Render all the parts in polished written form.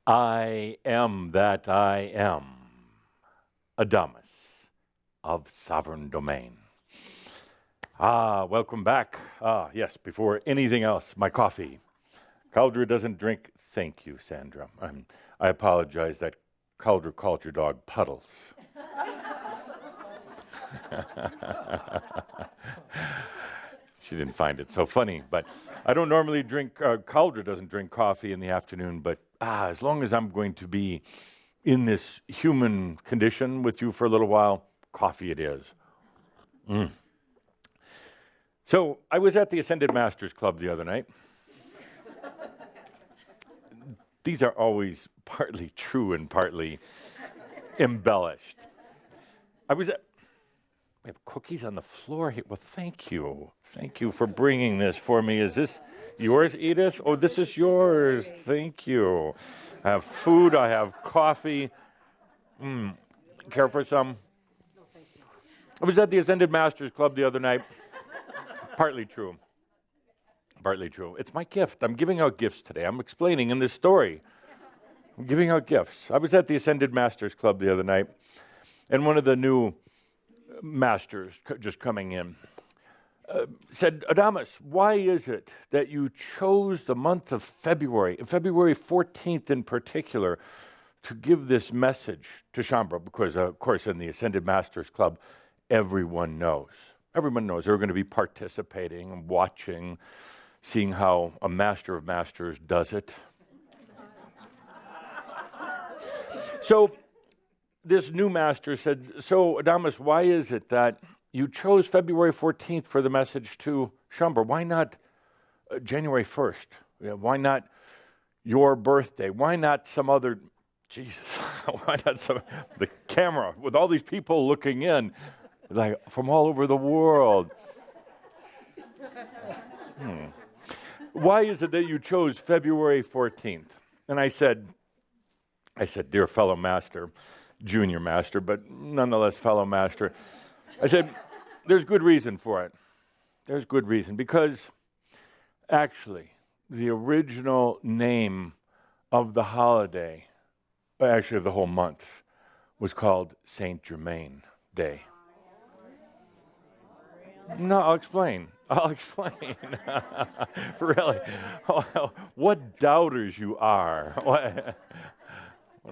I am that I am, Adamus of Sovereign Domain. Welcome back. Yes, before anything else, my coffee. Cauldre doesn't drink. Thank you, Sandra. I apologize that Cauldre called your dog Puddles. She didn't find it so funny, but I don't normally drink, Cauldre doesn't drink coffee in the afternoon, but as long as I'm going to be in this human condition with you for a little while, coffee it is. So I was at the Ascended Masters Club the other night. These are always partly true and partly embellished. We have cookies on the floor here. Well, thank you. Thank you for bringing this for me. Is this yours, Edith? Oh, this is yours. Thank you. I have food. I have coffee. Care for some? No, thank you. I was at the Ascended Masters Club the other night. Partly true. Partly true. It's my gift. I'm giving out gifts today. I'm explaining in this story. I'm giving out gifts. I was at the Ascended Masters Club the other night, and one of the new masters just coming in said, Adamus, why is it that you chose the month of February 14th in particular, to give this message to Shaumbra? Because, of course, in the Ascended Masters Club, everyone knows. Everyone knows they're going to be participating and watching, seeing how a Master of Masters does it. So this new master said, so Adamus, why is it that you chose February 14th for the message to Shaumbra? Why not January 1st? Why not your birthday? Why not some other, Jesus, why not the camera with all these people looking in, like from all over the world? Why is it that you chose February 14th? And I said, dear fellow master, junior master, but nonetheless fellow master, I said, there's good reason for it. There's good reason, because actually the original name of the holiday, actually of the whole month, was called Saint Germain Day. No, I'll explain. Really. What doubters you are. What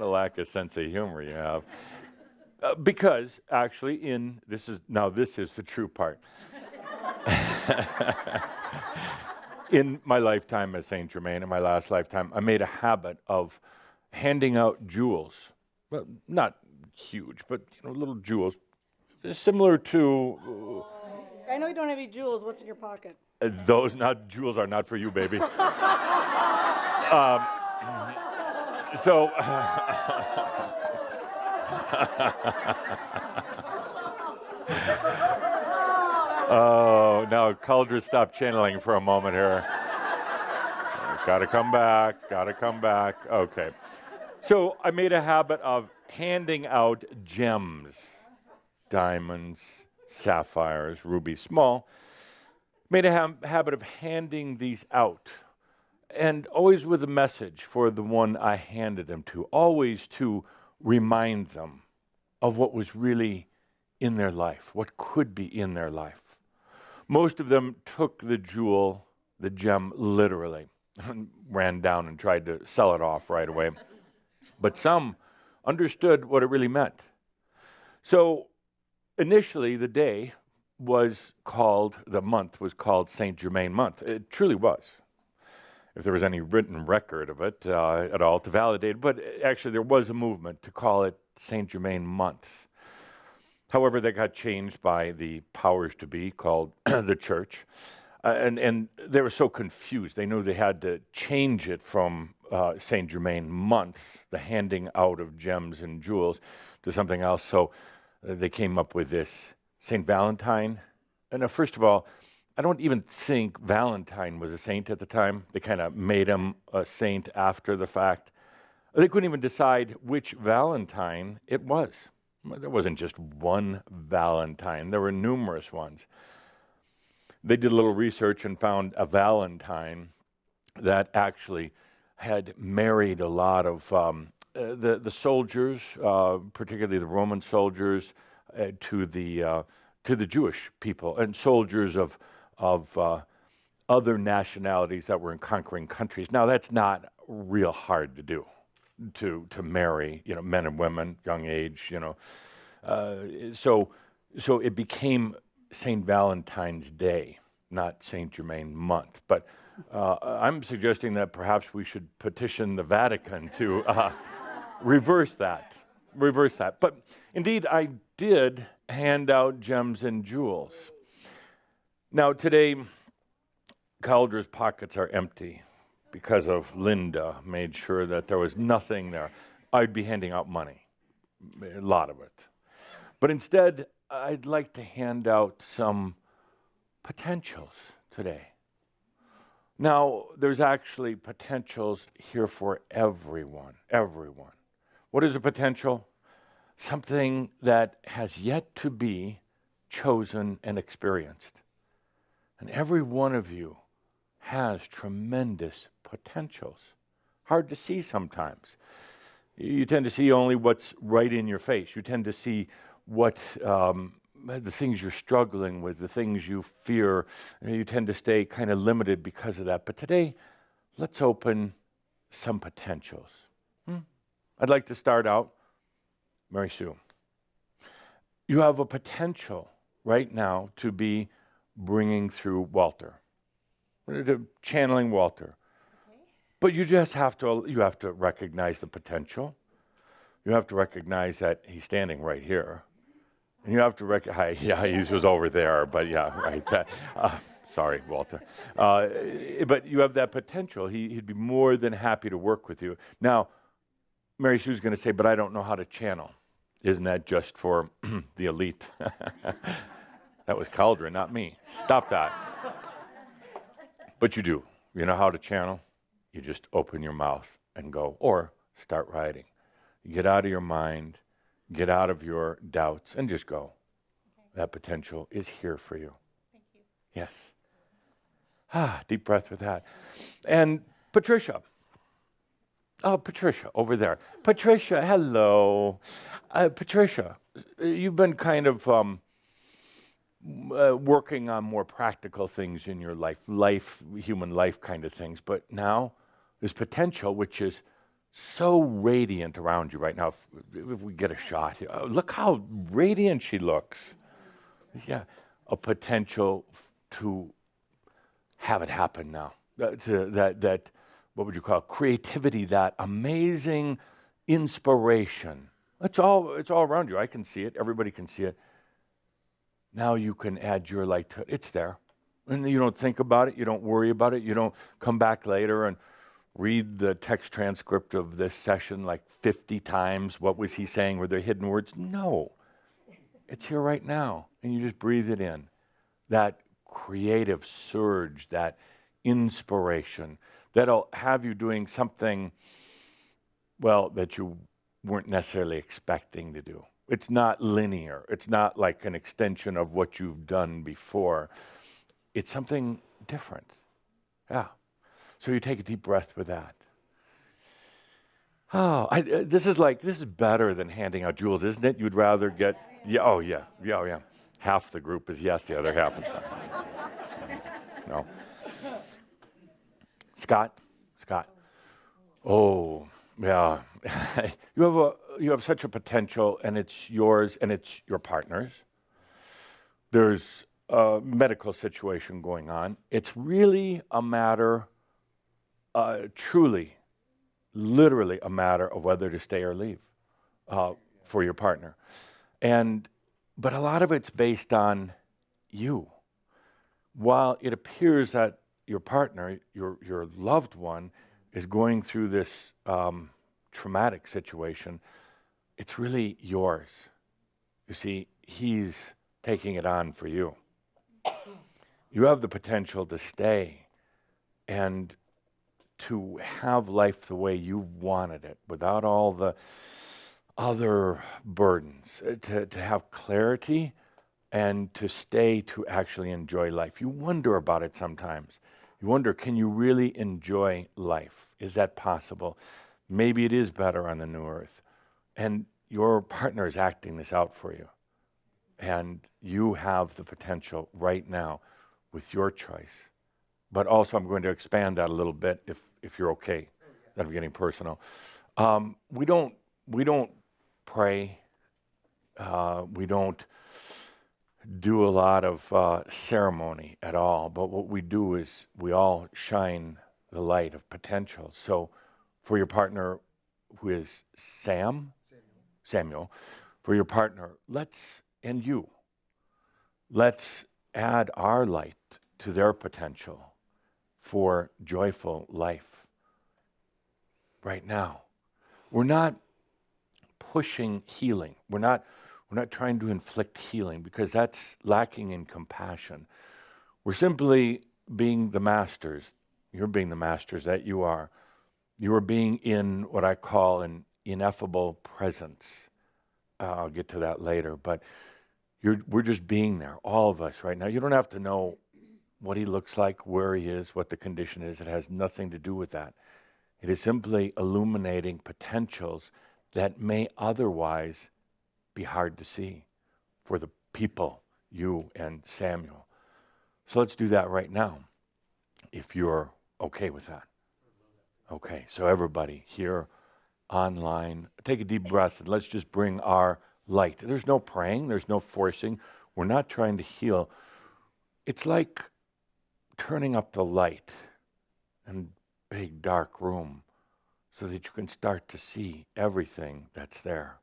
a lack of sense of humor you have. Because actually this is the true part. In my lifetime as Saint Germain, in my last lifetime, I made a habit of handing out jewels. Well, not huge, but little jewels, similar to. I know you don't have any jewels. What's in your pocket? Jewels are not for you, baby. So. Oh, now Cauldre, stop channeling for a moment here. Gotta come back. Okay. So I made a habit of handing out gems, diamonds, sapphires, rubies, small. Made a habit of handing these out. And always with a message for the one I handed them to, always to remind them of what was really in their life, what could be in their life. Most of them took the gem, literally, and ran down and tried to sell it off right away. But some understood what it really meant. So initially, the month was called Saint Germain month. It truly was. If there was any written record of it at all to validate it, but actually there was a movement to call it Saint Germain month. However, that got changed by the powers to be called the church, and they were so confused. They knew they had to change it from Saint Germain month, the handing out of gems and jewels, to something else. So they came up with this Saint Valentine. And first of all, I don't even think Valentine was a saint at the time. They kind of made him a saint after the fact. They couldn't even decide which Valentine it was. There wasn't just one Valentine. There were numerous ones. They did a little research and found a Valentine that actually had married a lot of the soldiers, particularly the Roman soldiers, to the Jewish people and soldiers of other nationalities that were in conquering countries. Now that's not real hard to do, to marry, men and women, young age, so it became St. Valentine's Day, not St. Germain month. But I'm suggesting that perhaps we should petition the Vatican to reverse that. But indeed, I did hand out gems and jewels. Now today, Caldra's pockets are empty because of Linda made sure that there was nothing there. I'd be handing out money, a lot of it. But instead, I'd like to hand out some potentials today. Now, there's actually potentials here for everyone. What is a potential? Something that has yet to be chosen and experienced. And every one of you has tremendous potentials. Hard to see sometimes. You tend to see only what's right in your face. You tend to see what the things you're struggling with, the things you fear. You tend to stay kind of limited because of that. But today, let's open some potentials. I'd like to start out, Mary Sue. You have a potential right now to be bringing through Walter, channeling Walter. Okay. But you just have to recognize the potential. You have to recognize that he's standing right here. And you have to recognize, he was over there, but yeah, right. Sorry, Walter. But you have that potential. He'd be more than happy to work with you. Now, Mary Sue's going to say, but I don't know how to channel. Isn't that just for the elite? That was Caldra, not me. Stop that. But you do. You know how to channel? You just open your mouth and go, or start writing. Get out of your mind, get out of your doubts, and just go. Okay. That potential is here for you. Thank you. Yes. Deep breath with that. And Patricia. Oh, Patricia, over there. Patricia, hello. Patricia, you've been kind of working on more practical things in your life, human life kind of things, but now there's potential, which is so radiant around you right now. If we get a shot here, look how radiant she looks. Yeah, a potential to have it happen now. That what would you call it? Creativity, that amazing inspiration. It's all around you. I can see it. Everybody can see it. Now you can add your light to it. It's there. And you don't think about it. You don't worry about it. You don't come back later and read the text transcript of this session like 50 times. What was he saying? Were there hidden words? No. It's here right now. And you just breathe it in. That creative surge, that inspiration, that'll have you doing something, well, that you weren't necessarily expecting to do. It's not linear. It's not like an extension of what you've done before. It's something different. Yeah. So you take a deep breath with that. Oh, this is better than handing out jewels, isn't it? You'd rather get, yeah. Half the group is yes, the other half is no. Scott. Oh, yeah. You have such a potential, and it's yours, and it's your partner's. There's a medical situation going on. It's really a matter, truly, literally a matter of whether to stay or leave for your partner. But a lot of it's based on you. While it appears that your partner, your loved one, is going through this traumatic situation, it's really yours. You see, he's taking it on for you. You have the potential to stay and to have life the way you wanted it, without all the other burdens, to have clarity and to stay to actually enjoy life. You wonder about it sometimes. You wonder, can you really enjoy life? Is that possible? Maybe it is better on the new earth. And your partner is acting this out for you. And you have the potential right now with your choice. But also, I'm going to expand that a little bit if you're okay. That I'm getting personal. We don't pray. We don't do a lot of ceremony at all. But what we do is we all shine the light of potential. So, for your partner, who is Samuel, for your partner, and you, let's add our light to their potential for joyful life right now. We're not pushing healing. We're not trying to inflict healing because that's lacking in compassion. We're simply being the masters. You're being the masters that you are. You are being in what I call an ineffable presence. I'll get to that later, but we're just being there, all of us right now. You don't have to know what he looks like, where he is, what the condition is. It has nothing to do with that. It is simply illuminating potentials that may otherwise be hard to see for the people, you and Samuel. So let's do that right now, if you're okay with that. Okay, so everybody here, online, take a deep breath and let's just bring our light. There's no praying, there's no forcing. We're not trying to heal. It's like turning up the light in a big dark room so that you can start to see everything that's there,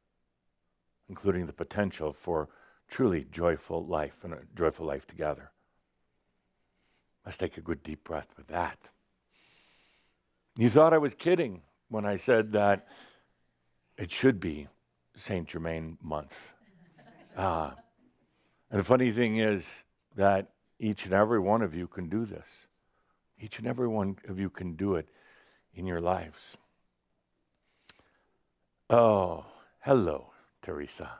including the potential for truly joyful life and a joyful life together. Let's take a good deep breath with that. You thought I was kidding when I said that it should be Saint Germain month. And the funny thing is that each and every one of you can do this. Each and every one of you can do it in your lives. Oh, hello, Teresa.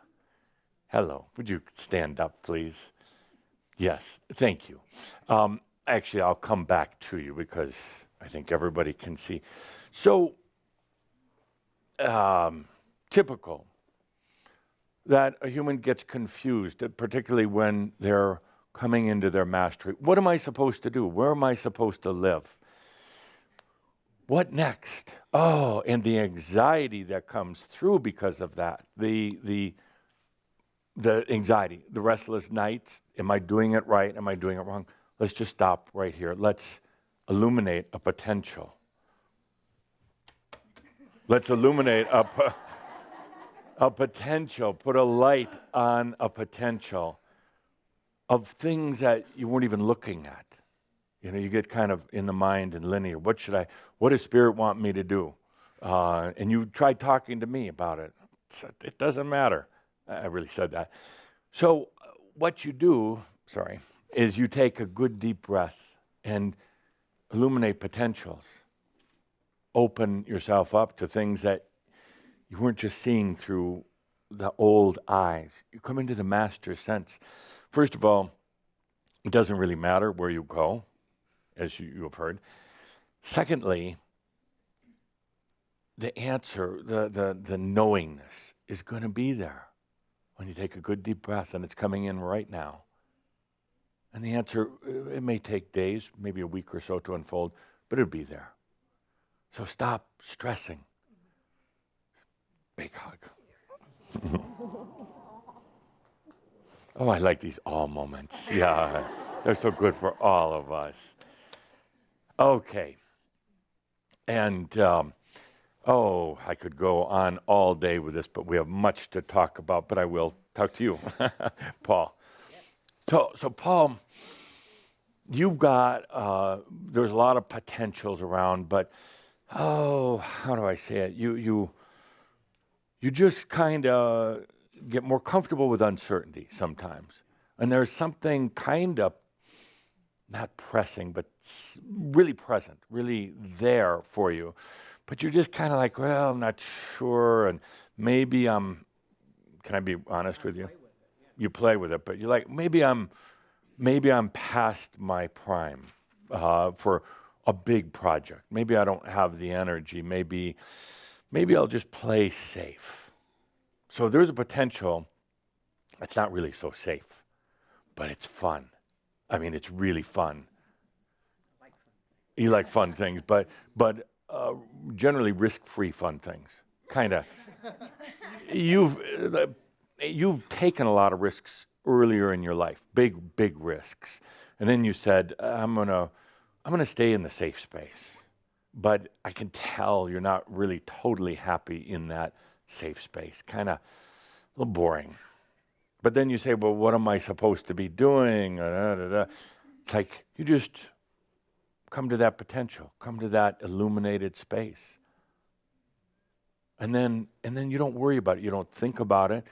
Hello. Would you stand up, please? Yes, thank you. Actually, I'll come back to you because I think everybody can see. So, typical that a human gets confused, particularly when they're coming into their mastery. What am I supposed to do? Where am I supposed to live? What next? Oh, and the anxiety that comes through because of that. The anxiety, the restless nights. Am I doing it right? Am I doing it wrong? Let's just stop right here. Let's illuminate a potential. Let's illuminate a potential, put a light on a potential of things that you weren't even looking at. You know, you get kind of in the mind and linear. What does Spirit want me to do? And you try talking to me about it. It doesn't matter. I really said that. So what you do, is you take a good deep breath and illuminate potentials. Open yourself up to things that you weren't just seeing through the old eyes. You come into the master sense. First of all, it doesn't really matter where you go, as you have heard. Secondly, the answer, the knowingness is going to be there when you take a good deep breath, and it's coming in right now. And the answer, it may take days, maybe a week or so to unfold, but it'll be there. So stop stressing. Big hug. Oh, I like these all moments. Yeah, they're so good for all of us. Okay. And, I could go on all day with this, but we have much to talk about, but I will talk to you, Paul. So Paul, you've got, there's a lot of potentials around, but, how do I say it? You just kind of get more comfortable with uncertainty sometimes. And there's something kind of, not pressing, but really present, really there for you. But you're just kind of like, well, I'm not sure, and maybe can I be honest with you? You play with it, but you're like, maybe I'm past my prime. for a big project. Maybe I don't have the energy. Maybe I'll just play safe. So there's a potential. It's not really so safe, but it's fun. I mean, it's really fun. You like fun things, but generally risk-free fun things. Kind of. You've taken a lot of risks earlier in your life, big risks, and then you said, I'm gonna stay in the safe space. But I can tell you're not really totally happy in that safe space. Kind of a little boring. But then you say, well, what am I supposed to be doing? It's like you just come to that potential, come to that illuminated space. And then you don't worry about it. You don't think about it.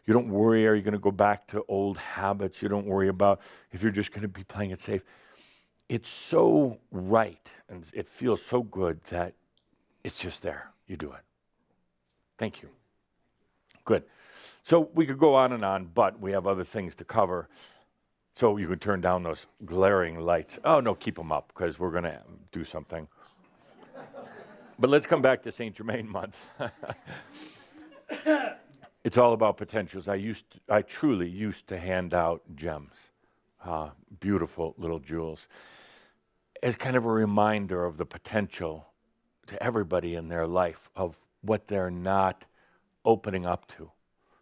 You don't worry, are you going to go back to old habits? You don't worry about if you're just going to be playing it safe. It's so right, and it feels so good that it's just there. You do it. Thank you. Good. So we could go on, but we have other things to cover. So you could turn down those glaring lights. Oh, no, keep them up, because we're going to do something. But let's come back to St. Germain month. It's all about potentials. I truly used to hand out gems, beautiful little jewels, as kind of a reminder of the potential to everybody in their life of what they're not opening up to.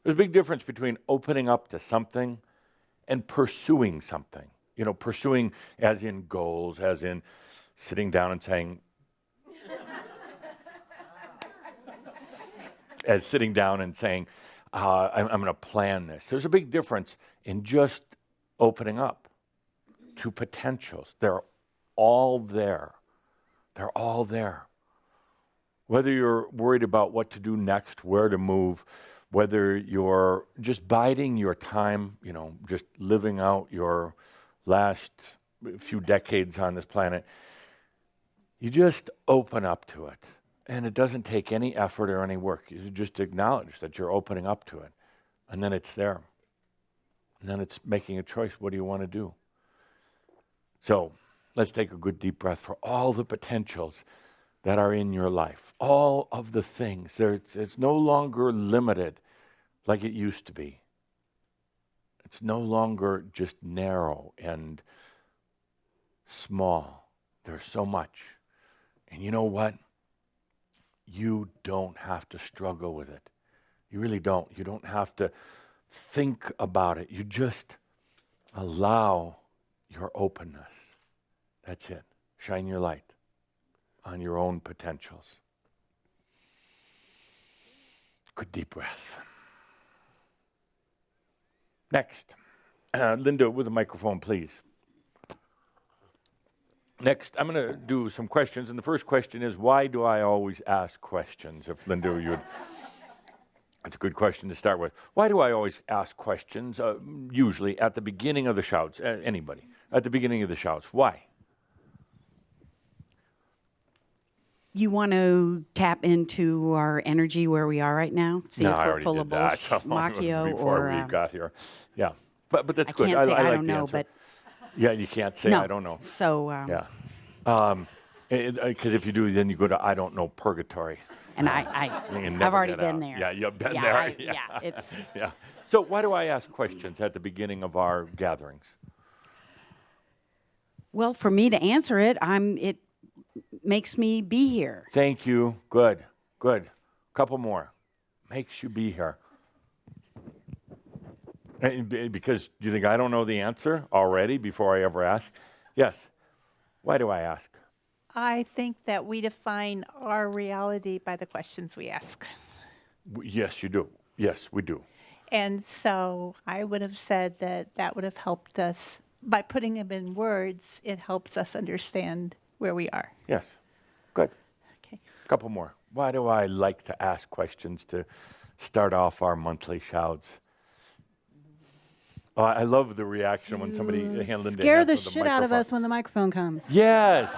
There's a big difference between opening up to something and pursuing something. You know, pursuing as in goals, as in sitting down and saying, I'm going to plan this. There's a big difference in just opening up to potentials. They're all there. They're all there. Whether you're worried about what to do next, where to move, whether you're just biding your time, you know, just living out your last few decades on this planet, you just open up to it. And it doesn't take any effort or any work. You just acknowledge that you're opening up to it. And then it's there. And then it's making a choice. What do you want to do? So let's take a good deep breath for all the potentials that are in your life. All of the things. It's no longer limited like it used to be. It's no longer just narrow and small. There's so much. And you know what? You don't have to struggle with it. You really don't. You don't have to think about it. You just allow your openness. That's it. Shine your light on your own potentials. Good deep breath. Next, Linda with the microphone, please. Next, I'm going to do some questions, and the first question is, why do I always ask questions? If Linda, you would, that's a good question to start with. Why do I always ask questions, usually at the beginning of the shouts? Anybody, at the beginning of the shouts. Why? You want to tap into our energy where we are right now? See No, if I we're already full did of that Macchio before or we got here. Yeah, but that's I good. can't say I I like don't the know, answer. but Yeah, you can't say no. I don't know. So Yeah. Because if you do, then you go to I don't know purgatory. and You can I've never already get been out. there. Yeah, you've been Yeah, there. yeah, it's Yeah. So why do I ask questions at the beginning of our gatherings? well for me to answer it. It makes me be here. Thank you. Good. Couple more. Makes you be here. Because you think I don't know the answer already before I ever ask? Yes. Why do I ask? I think that we define our reality by the questions we ask. Yes, you do. Yes, we do. And so I would have said that would have helped us, by putting them in words, it helps us understand where we are. Yes. Good. Okay. Couple more. Why do I like to ask questions to start off our monthly shouts? Oh, I love the reaction when somebody handed Scare the shit out of us when the microphone comes. Yes,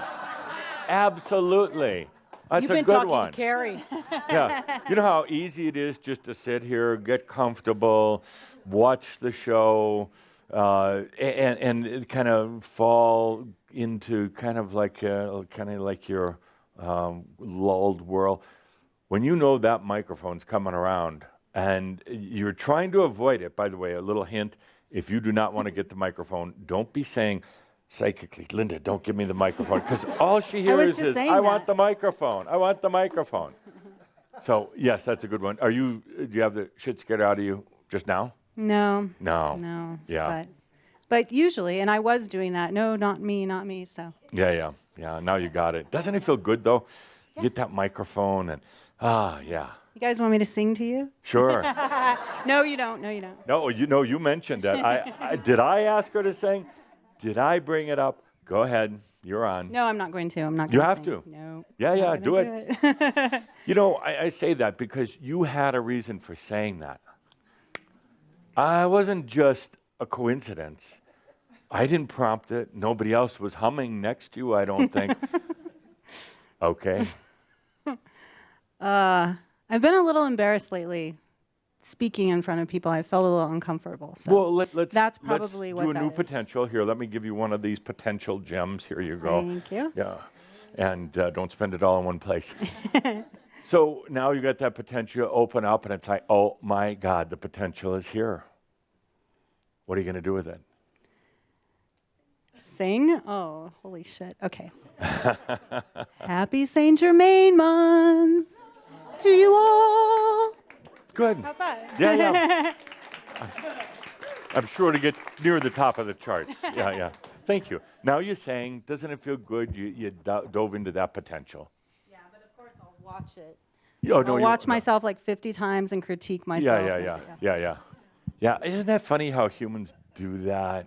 absolutely. That's You've a been good talking one. to Carrie. Yeah, you know how easy it is just to sit here, get comfortable, watch the show, and kind of fall into kind of like your lulled whirl, when you know that microphone's coming around and you're trying to avoid it. By the way, a little hint: if you do not want to get the microphone, don't be saying psychically, Linda, don't give me the microphone, because all she hears is, I want the microphone. I want the microphone. So yes, that's a good one. Do you have the shit scared out of you just now? No. No. Yeah. But usually, and I was doing that. No, not me. So. Yeah. Now you got it. Doesn't it feel good though? You get that microphone and yeah. You guys want me to sing to you? Sure. No, you don't. No, you don't. No, you mentioned that. Did I ask her to sing? Did I bring it up? Go ahead. You're on. No, I'm not going to. I'm not You going to. have sing. to. No. Yeah, do it. it. You know, I say that because you had a reason for saying that. I wasn't just a coincidence. I didn't prompt it. Nobody else was humming next to you, I don't think. Okay. I've been a little embarrassed lately speaking in front of people. I felt a little uncomfortable. So Well, let's probably do what a new that is. potential here. Let me give you one of these potential gems. Here you go. Thank you. Yeah, and don't spend it all in one place. So now you got that potential open up, and it's like, oh my God, the potential is here. What are you going to do with it? Sing? Oh, holy shit. Okay. Happy Saint Germain month to you all. Good. How's that? Yeah. I'm sure to get near the top of the charts. Yeah. Thank you. Now you're saying, doesn't it feel good you dove into that potential? Yeah, but of course I'll watch it. Oh, no, I'll watch myself like 50 times and critique myself. Yeah. Isn't that funny how humans do that?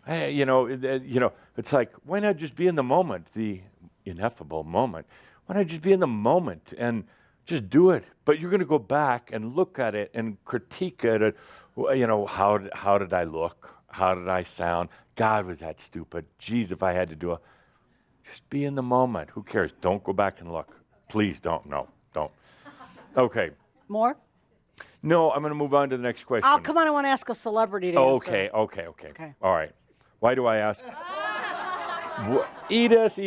It's like, why not just be in the moment, the ineffable moment? Why not just be in the moment and just do it? But you're going to go back and look at it and critique it. How did I look? How did I sound? God, was that stupid? Geez, if I had to do it. Just be in the moment. Who cares? Don't go back and look. Please don't. No, don't. Okay. More? No, I'm going to move on to the next question. Oh, come on, I want to ask a celebrity to answer. Okay. All right. Why do I ask? Edith.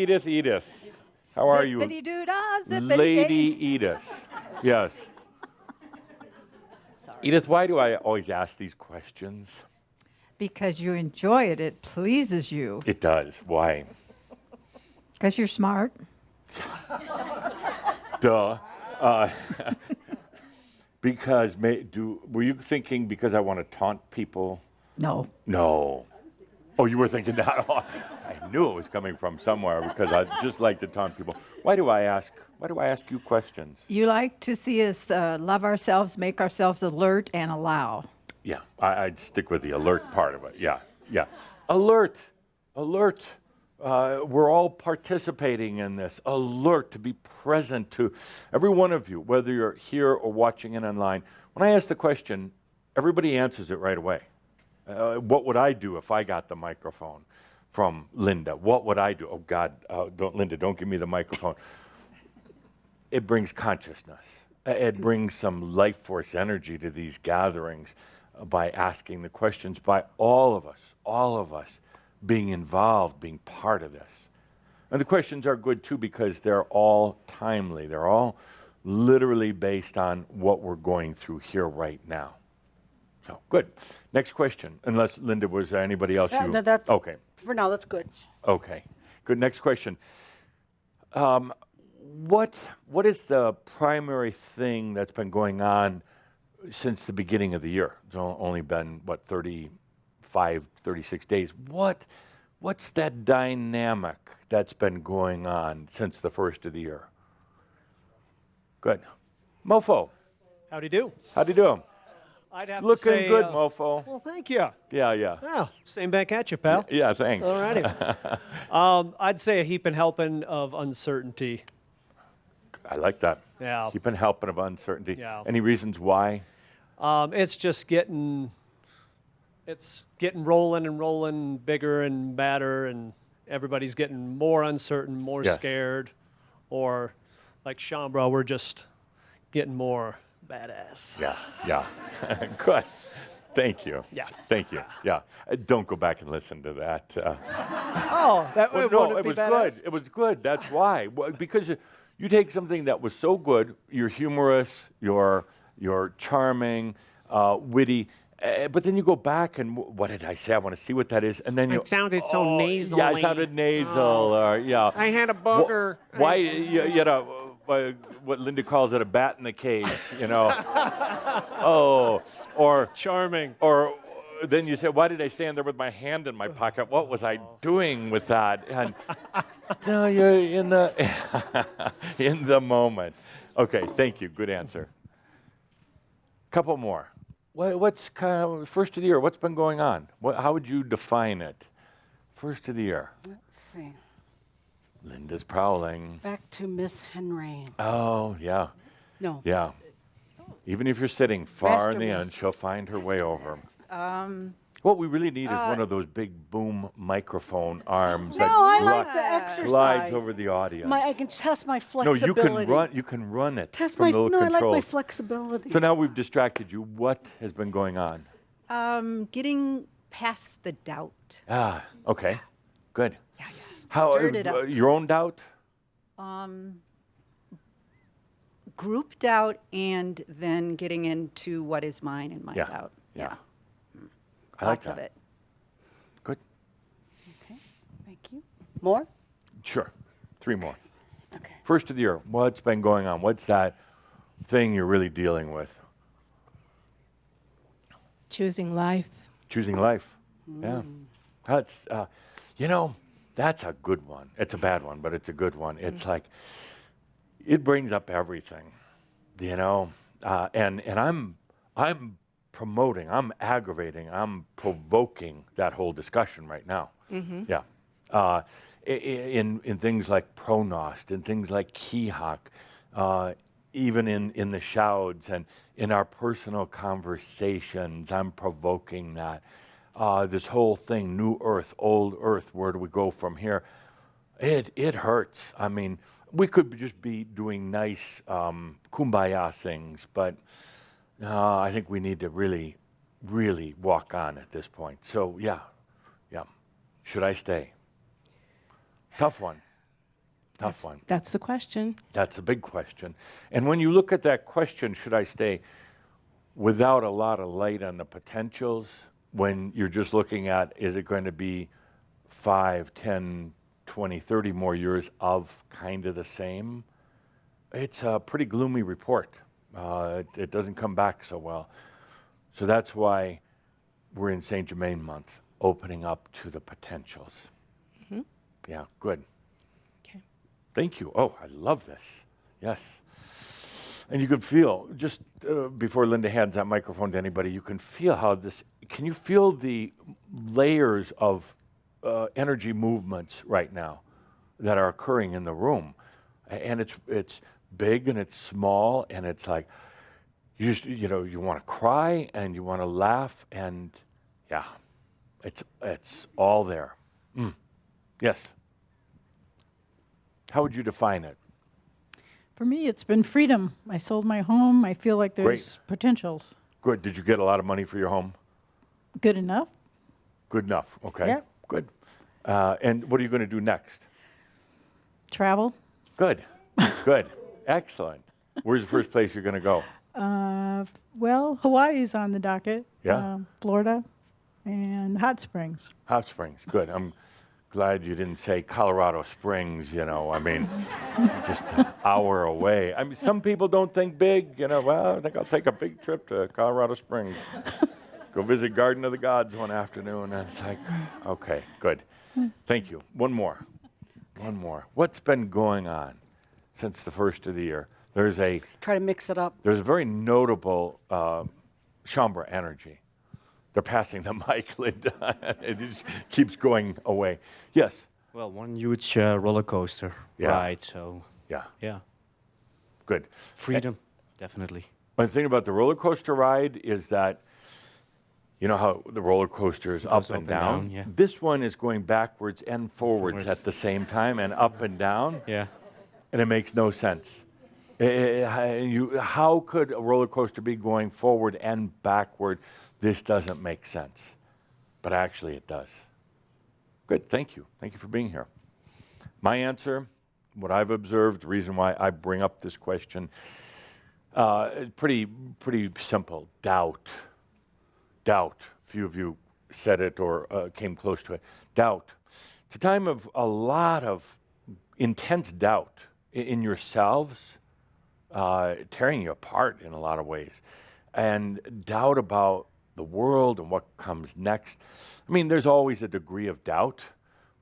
How are you? Zippity-doo-dah, zippity-day. Lady Edith. Yes. Sorry. Edith, why do I always ask these questions? Because you enjoy it. It pleases you. It does. Why? Because you're smart. Duh. Because were you thinking because I want to taunt people? No. No. Oh, you were thinking that? Oh, I knew it was coming from somewhere because I just like to taunt people. Why do I ask you questions? You like to see us love ourselves, make ourselves alert, and allow. Yeah, I'd stick with the alert part of it. Yeah. Alert. We're all participating in this. Alert to be present to every one of you, whether you're here or watching it online. When I ask the question, everybody answers it right away. What would I do if I got the microphone from Linda? What would I do? Oh, God, Linda, don't give me the microphone. It brings consciousness. It brings some life force energy to these gatherings by asking the questions, by all of us being involved, being part of this. And the questions are good, too, because they're all timely. They're all literally based on what we're going through here right now. So, good. Next question. Unless, Linda, was there anybody else you... That's, okay. For now, that's good. Okay. Good. Next question. What is the primary thing that's been going on since the beginning of the year? It's only been, 35, 36 days. What's that dynamic that's been going on since the first of the year? Good. Mofo. Howdy do. How'd you do? I'd have Looking to say, good, Mofo. Well, thank you. Yeah. Oh, same back at you, pal. Yeah, thanks. All righty. I'd say a heaping helping of uncertainty. I like that. Yeah. Keeping helping of uncertainty. Yeah. Any reasons why? It's just getting rolling bigger and badder, and everybody's getting more uncertain, more Yes. scared, or like Shambra, we're just getting more badass. Yeah. Good. Thank you. Yeah. Thank you. Yeah. Don't go back and listen to that. Oh, that Well, wouldn't no, it be was badass? good. It was good. That's why. Because you take something that was so good, you're humorous, you're charming, witty, but then you go back and what did I say? I want to see what that is, and then you. It sounded so nasally. Yeah, it sounded nasal. Yeah. I had a booger. Why you know what Linda calls it, a bat in the cage, you know? Oh, or Charming. or then you say, why did I stand there with my hand in my pocket? What was I doing with that? And tell you in the in the moment. Okay, thank you. Good answer. Couple more. What's kind of first of the year? What's been going on? How would you define it? First of the year. Let's see. Linda's prowling. Back to Miss Henry. Oh, yeah. No. Yeah. Even if you're sitting far in the Master end, Miss. she'll find her way over. What we really need is one of those big boom microphone arms No, that I like the exercise. glides over the audience. I can test my no, flexibility. you can run it Test from my. the little No, I like controls. my flexibility. So now we've distracted you. What has been going on? Getting past the doubt. Ah, okay. Good. How Stirred it up. your own doubt? Group doubt and then getting into what is mine and my Yeah, doubt. yeah. I like Lots of that. it. Good. Okay. Thank you. More? Sure. 3 more. Okay. First of the year, what's been going on? What's that thing you're really dealing with? Choosing life. Choosing life. Yeah. That's, that's a good one. It's a bad one, but it's a good one. It's like, it brings up everything, and I'm promoting, I'm aggravating, I'm provoking that whole discussion right now. Yeah. In things like Pronost, in things like Kihak, even in the shouds and in our personal conversations, I'm provoking that. This whole thing, new earth, old earth, where do we go from here? It hurts. I mean, we could just be doing nice kumbaya things, but I think we need to really, really walk on at this point. So yeah. Should I stay? Tough one. Tough one. That's the question. That's a big question. And when you look at that question, should I stay, without a lot of light on the potentials, when you're just looking at, is it going to be 5, 10, 20, 30 more years of kind of the same? It's a pretty gloomy report. It doesn't come back so well. So that's why we're in Saint Germain month, opening up to the potentials. Yeah, good. Okay. Thank you. Oh, I love this. Yes. And you could feel, just before Linda hands that microphone to anybody, you can feel how this, can you feel the layers of energy movements right now that are occurring in the room? And it's big and it's small and it's like, you want to cry and you want to laugh and yeah, it's all there. Yes. How would you define it? For me, it's been freedom. I sold my home. I feel like there's Great. potentials. Good. Did you get a lot of money for your home? Good enough. Good enough. Okay. Yep. Good. And what are you going to do next? Travel. Good. Good. Excellent. Where's the first place you're going to go? Well, Hawaii's on the docket. Yeah? Florida and Hot Springs. Hot Springs. Good. I'm glad you didn't say Colorado Springs, I mean, just an hour away. I mean, some people don't think big, well, I think I'll take a big trip to Colorado Springs. Go visit Garden of the Gods one afternoon. And it's like, okay, good. Thank you. One more. One more. What's been going on since the first of the year? Try to mix it up. There's a very notable Shaumbra energy. They're passing the mic, Linda. It just keeps going away. Yes. Well, one huge roller coaster ride. So Yeah. Good. freedom, definitely. One thing about the roller coaster ride is that, you know how the roller coaster is up and down? yeah. This one is going backwards and forwards at the same time and up and down, Yeah. and it makes no sense. How could a roller coaster be going forward and backward? this doesn't make sense. But actually it does. Good, thank you. Thank you for being here. My answer, what I've observed, the reason why I bring up this question, pretty simple. Doubt. Doubt. A few of you said it or came close to it. Doubt. It's a time of a lot of intense doubt in yourselves, tearing you apart in a lot of ways, and doubt about the world and what comes next. I mean, there's always a degree of doubt,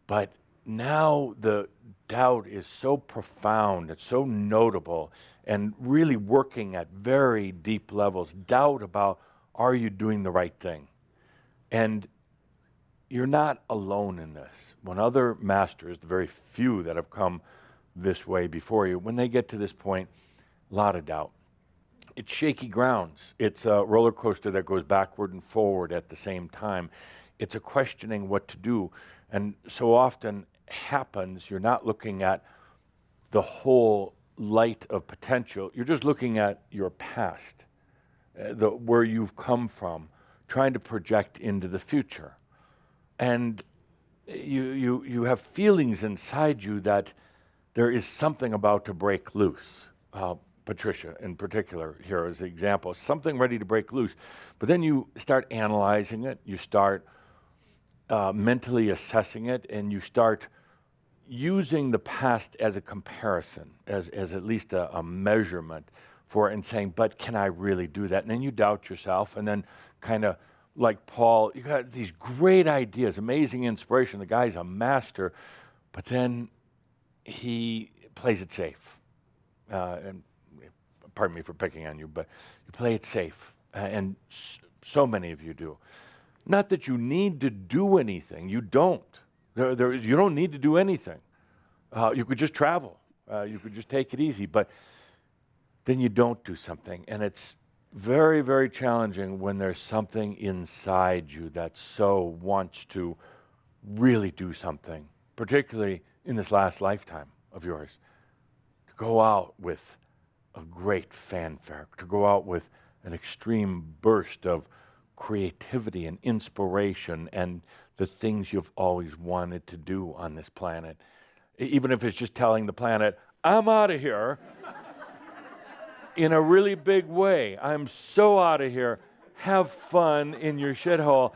but now the doubt is so profound, it's so notable, and really working at very deep levels. Doubt about, are you doing the right thing? And you're not alone in this. When other masters, the very few that have come this way before you, when they get to this point, a lot of doubt. It's shaky grounds. It's a roller coaster that goes backward and forward at the same time. It's a questioning what to do. And so often happens, you're not looking at the whole light of potential. You're just looking at your past, where you've come from, trying to project into the future. And you have feelings inside you that there is something about to break loose. Patricia, in particular, here as an example, something ready to break loose. But then you start analyzing it, you start mentally assessing it, and you start using the past as a comparison, as at least a measurement for it, and saying, but can I really do that? And then you doubt yourself, and then kind of like Paul, you got these great ideas, amazing inspiration. The guy's a master, but then he plays it safe. And pardon me for picking on you, but you play it safe, and so many of you do. Not that you need to do anything. You don't. You don't need to do anything. You could just travel. You could just take it easy, but then you don't do something, and it's very, very challenging when there's something inside you that so wants to really do something, particularly in this last lifetime of yours, to go out with a great fanfare, to go out with an extreme burst of creativity and inspiration and the things you've always wanted to do on this planet. Even if it's just telling the planet, I'm out of here, in a really big way. I'm so out of here. Have fun in your shithole.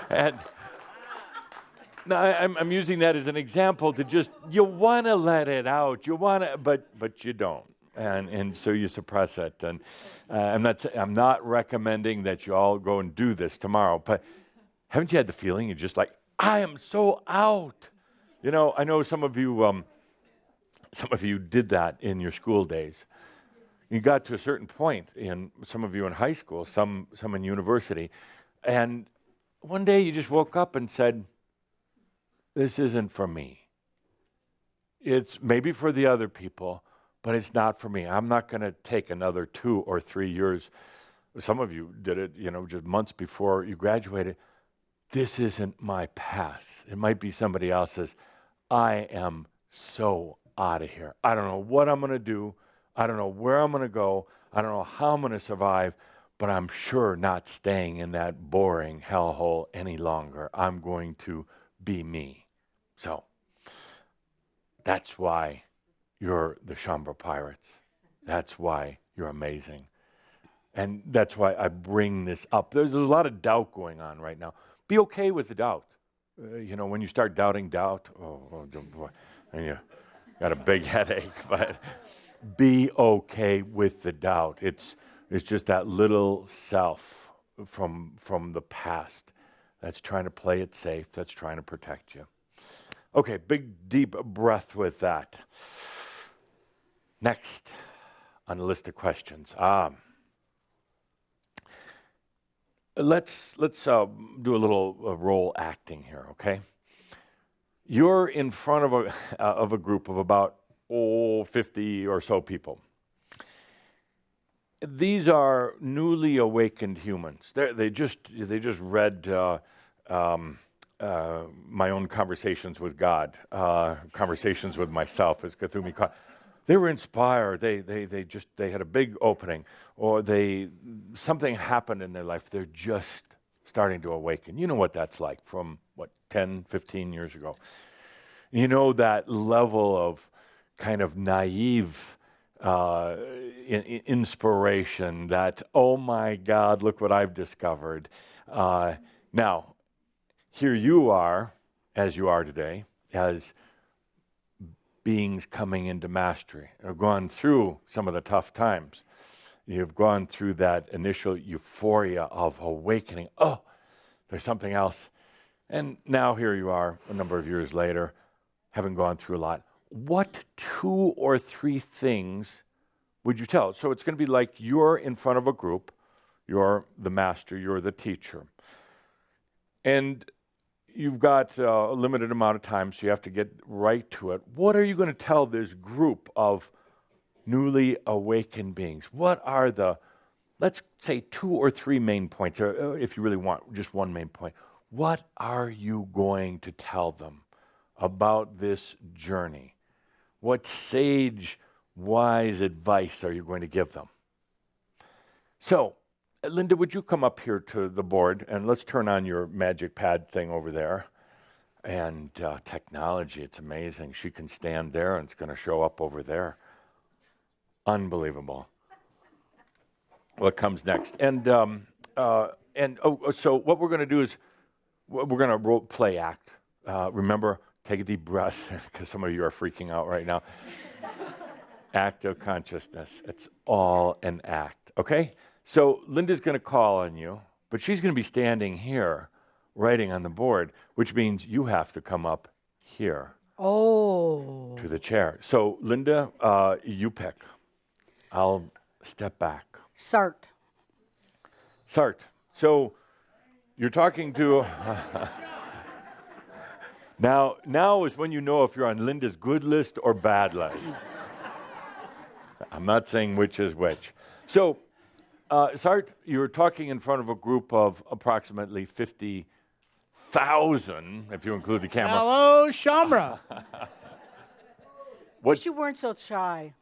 And now I'm using that as an example to just, you want to let it out, you want to, but you don't, and so you suppress it. And I'm not recommending that you all go and do this tomorrow, but haven't you had the feeling you're just like, I am so out? You know, I know some of you did that in your school days. You got to a certain point, in some of you in high school, some in university, and one day you just woke up and said, this isn't for me. It's maybe for the other people, but it's not for me. I'm not going to take another 2 or 3 years. Some of you did it, just months before you graduated. This isn't my path. It might be somebody else's. I am so out of here. I don't know what I'm going to do. I don't know where I'm going to go. I don't know how I'm going to survive, but I'm sure not staying in that boring hellhole any longer. I'm going to be me. So that's why you're the Shaumbra Pirates. That's why you're amazing. And that's why I bring this up. There's a lot of doubt going on right now. Be okay with the doubt. When you start doubting doubt, oh boy, and you got a big headache, but be okay with the doubt. It's just that little self from the past that's trying to play it safe, that's trying to protect you. Okay, big, deep breath with that. Next on the list of questions. Let's do a little role acting here, okay? You're in front of a group of about 50 or so people. These are newly awakened humans. They just read my own Conversations with God, Conversations with Myself, as Kuthumi called. They were inspired. They had a big opening, or something happened in their life. They're just starting to awaken. You know what that's like from 10, 15 years ago. You know that level of kind of naive inspiration that, oh my God, look what I've discovered. Now, here you are, as you are today, as beings coming into mastery. You've gone through some of the tough times. You've gone through that initial euphoria of awakening. Oh, there's something else. And now here you are, a number of years later, having gone through a lot. What 2 or 3 things would you tell? So it's going to be like you're in front of a group, you're the master, you're the teacher. And you've got a limited amount of time, so you have to get right to it. What are you going to tell this group of newly awakened beings? What are the, let's say, 2 or 3 main points, or if you really want just one main point. What are you going to tell them about this journey? What sage, wise advice are you going to give them? So, Linda, would you come up here to the board, and let's turn on your magic pad thing over there. And technology, it's amazing. She can stand there, and it's going to show up over there. Unbelievable. What comes next? So what we're going to do is we're going to role play act. Remember, take a deep breath, because some of you are freaking out right now. Act of consciousness. It's all an act, okay? So Linda's going to call on you, but she's going to be standing here, writing on the board, which means you have to come up here. Oh. To the chair. So Linda, you pick. I'll step back. Sart. Sart. So you're talking to... Now is when you know if you're on Linda's good list or bad list. I'm not saying which is which. So, Sart, you're talking in front of a group of approximately 50,000, if you include the camera. Hello, Shamra. Wish you weren't so shy.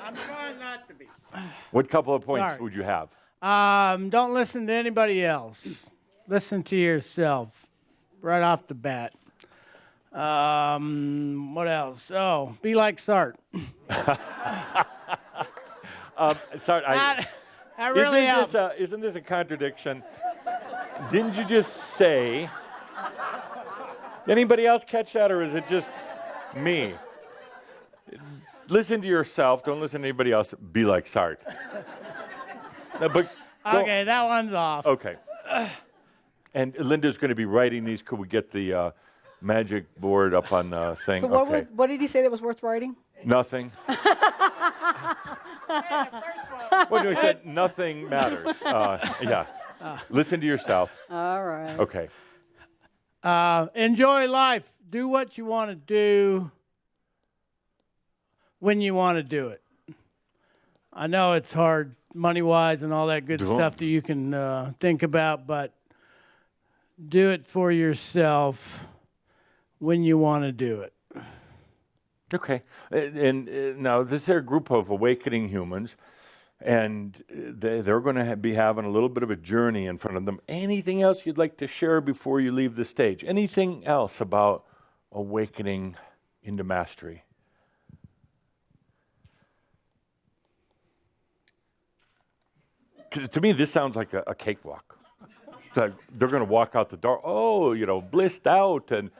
I'm trying not to be. What couple of points Sorry. would you have? Don't listen to anybody else. Listen to yourself right off the bat. What else? Oh, be like Sart. Sart, I really helps. isn't this a contradiction? Didn't you just say? Anybody else catch that, or is it just me? Listen to yourself. Don't listen to anybody else. Be like Sart. No, but Okay, that one's off. Okay. And Linda's going to be writing these. Could we get the magic board up on the thing? So Okay. what did he say that was worth writing? Nothing. Well, no, he said nothing matters. Yeah. Listen to yourself. All right. Okay. Enjoy life. Do what you want to do when you want to do it. I know it's hard money-wise and all that good stuff that you can think about, but do it for yourself when you want to do it. Okay. And now this is a group of awakening humans, and they're going to be having a little bit of a journey in front of them. Anything else you'd like to share before you leave the stage? Anything else about awakening into mastery? Because to me, this sounds like a cakewalk. They're going to walk out the door, blissed out. And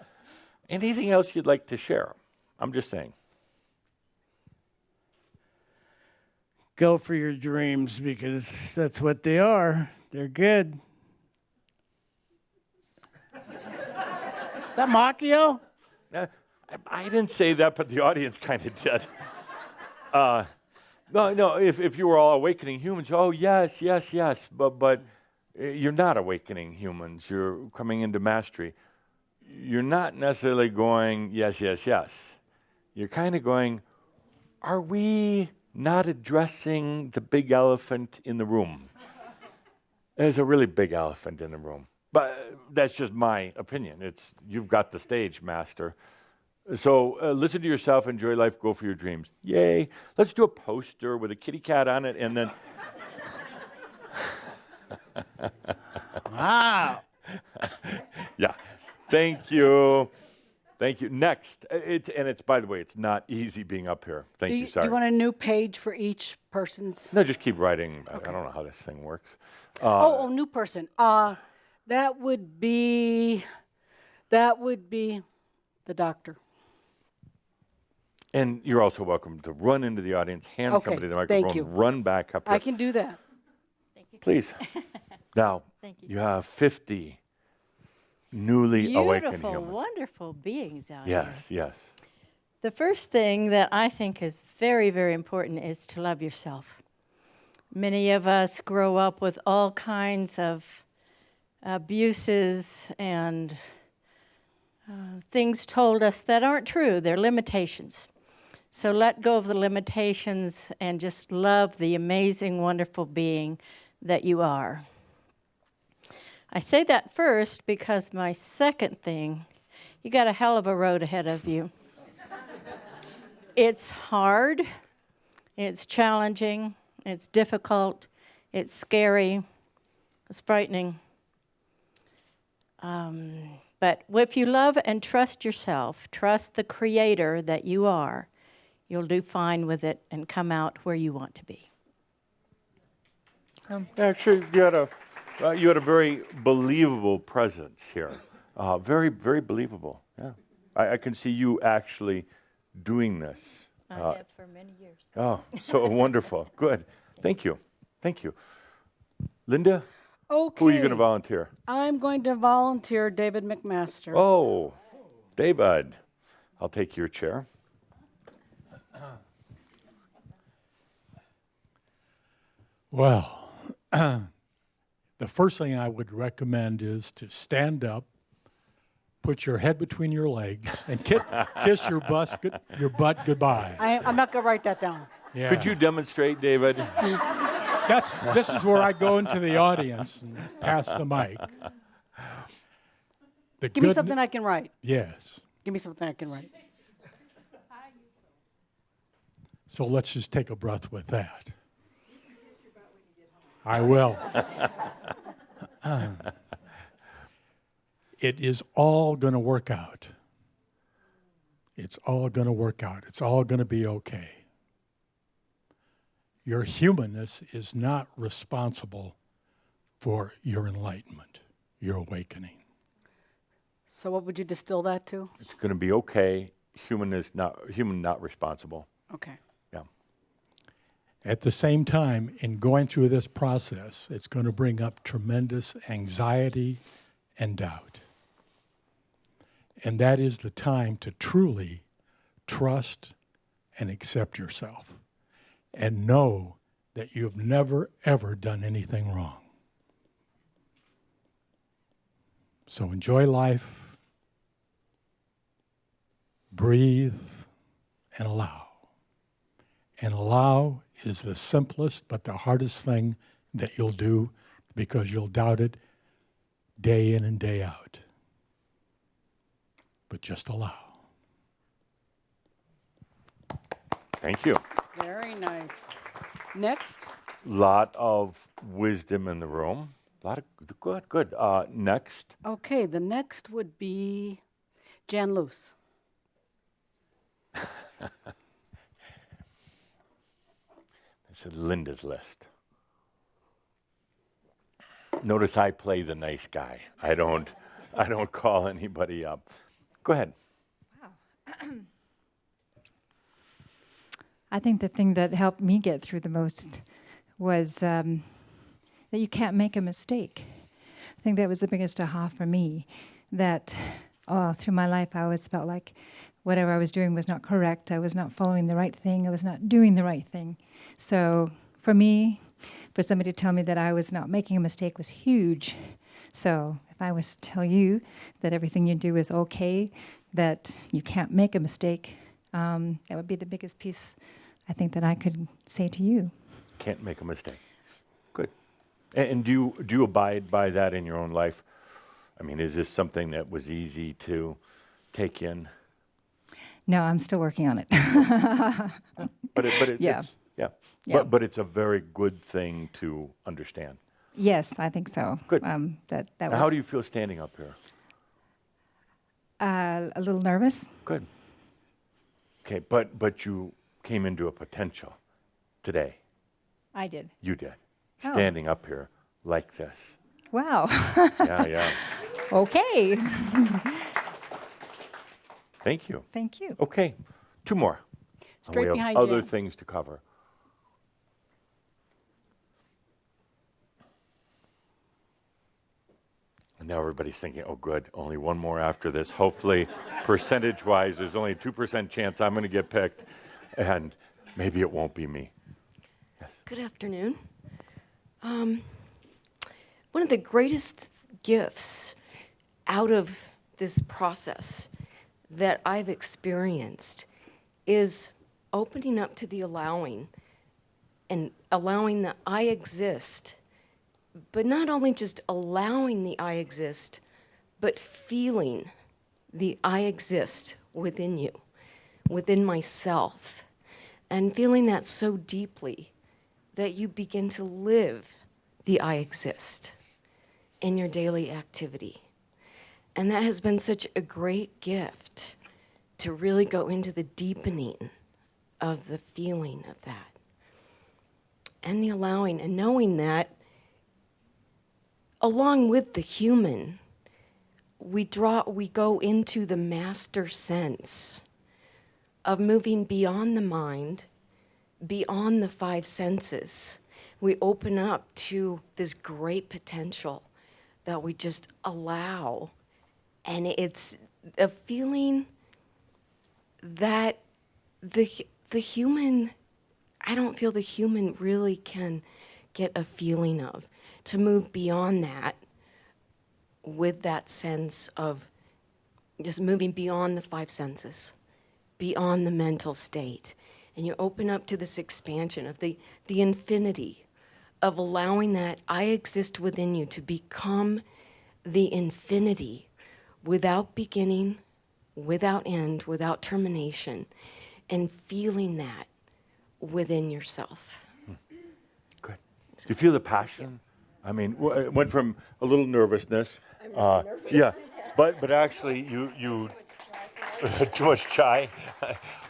anything else you'd like to share? I'm just saying. Go for your dreams, because that's what they are. They're good. Is that Macchio? I didn't say that, but the audience kind of did. No. If you were all awakening humans, oh yes, but you're not awakening humans. You're coming into mastery. You're not necessarily going yes. You're kind of going, are we not addressing the big elephant in the room? There's a really big elephant in the room, but that's just my opinion. You've got the stage, master. So listen to yourself, enjoy life, go for your dreams. Yay. Let's do a poster with a kitty cat on it and then. Wow. Yeah. Thank you. Thank you. Next. It's, by the way, it's not easy being up here. Thank you. Do Sorry. you want a new page for each person's? No, just keep writing. I don't know how this thing works. Oh, new person. That would be the doctor. And you're also welcome to run into the audience, hand Okay, somebody the thank microphone, you. run back up here. I can do that. Please. Now, you have 50 newly awakened Beautiful, humans. wonderful beings out here. Yes, yes. The first thing that I think is very, very important is to love yourself. Many of us grow up with all kinds of abuses and things told us that aren't true. They're limitations. So let go of the limitations and just love the amazing, wonderful being that you are. I say that first because my second thing, you got a hell of a road ahead of you. It's hard, it's challenging, it's difficult, it's scary, it's frightening. But if you love and trust yourself, trust the creator that you are, you'll do fine with it and come out where you want to be. Actually, you had a very believable presence here. Very, very believable. Yeah. I can see you actually doing this. I have for many years. Oh, so wonderful. Good. Thank you. Thank you. Linda, Okay. who are you going to volunteer? I'm going to volunteer David McMaster. Oh, David. I'll take your chair. Well, the first thing I would recommend is to stand up, put your head between your legs, and kiss your butt goodbye. I'm not going to write that down. Yeah. Could you demonstrate, David? This is where I go into the audience and pass the mic. Give me something I can write. Yes. Give me something I can write. So let's just take a breath with that. I will. It is all going to work out. It's all going to work out. It's all going to be okay. Your humanness is not responsible for your enlightenment, your awakening. So what would you distill that to? It's going to be okay. Human not responsible. Okay. Yeah. At the same time, in going through this process, it's going to bring up tremendous anxiety and doubt. And that is the time to truly trust and accept yourself and know that you've never, ever done anything wrong. So enjoy life, breathe, and allow. And allow is the simplest but the hardest thing that you'll do because you'll doubt it day in and day out. But just allow. Thank you. Very nice. Next. Lot of wisdom in the room. Good. Next. Okay, the next would be Jan Luce. This is Linda's list. Notice I play the nice guy. I don't call anybody up. Go ahead. I think the thing that helped me get through the most was that you can't make a mistake. I think that was the biggest aha for me, that through my life I always felt like whatever I was doing was not correct. I was not following the right thing. I was not doing the right thing. So for me, for somebody to tell me that I was not making a mistake was huge. So if I was to tell you that everything you do is okay, that you can't make a mistake, that would be the biggest piece I think that I could say to you. Can't make a mistake. Good. And do you abide by that in your own life? I mean, is this something that was easy to take in? No, I'm still working on it. Yeah. yeah. Yeah. But it's a very good thing to understand. Yes, I think so. Good. That Now, was how do you feel standing up here? a little nervous. Good. Okay, but you came into a potential today. I did. You did. Oh. Standing up here like this. Wow. Yeah. Okay. Thank you. Thank you. Okay, 2 more. Straight we have behind other Jan. things to cover. And now everybody's thinking, oh, good, only 1 more after this. Hopefully, percentage-wise, there's only a 2% chance I'm going to get picked, and maybe it won't be me. Yes. Good afternoon. One of the greatest gifts out of this process that I've experienced is opening up to the allowing and allowing that I exist, but not only just allowing the I exist, but feeling the I exist within you, within myself, and feeling that so deeply that you begin to live the I exist in your daily activity. And that has been such a great gift to really go into the deepening of the feeling of that and the allowing and knowing that along with the human, we go into the master sense of moving beyond the mind, beyond the 5 senses. We open up to this great potential that we just allow. And it's a feeling that the human, I don't feel the human really can get a feeling of, to move beyond that with that sense of just moving beyond the 5 senses, beyond the mental state. And you open up to this expansion of the infinity of allowing that I exist within you to become the infinity without beginning, without end, without termination, and feeling that within yourself. Good. Do you feel the passion? I mean, it went from a little nervousness. I'm nervous. Yeah, but actually you too much chai.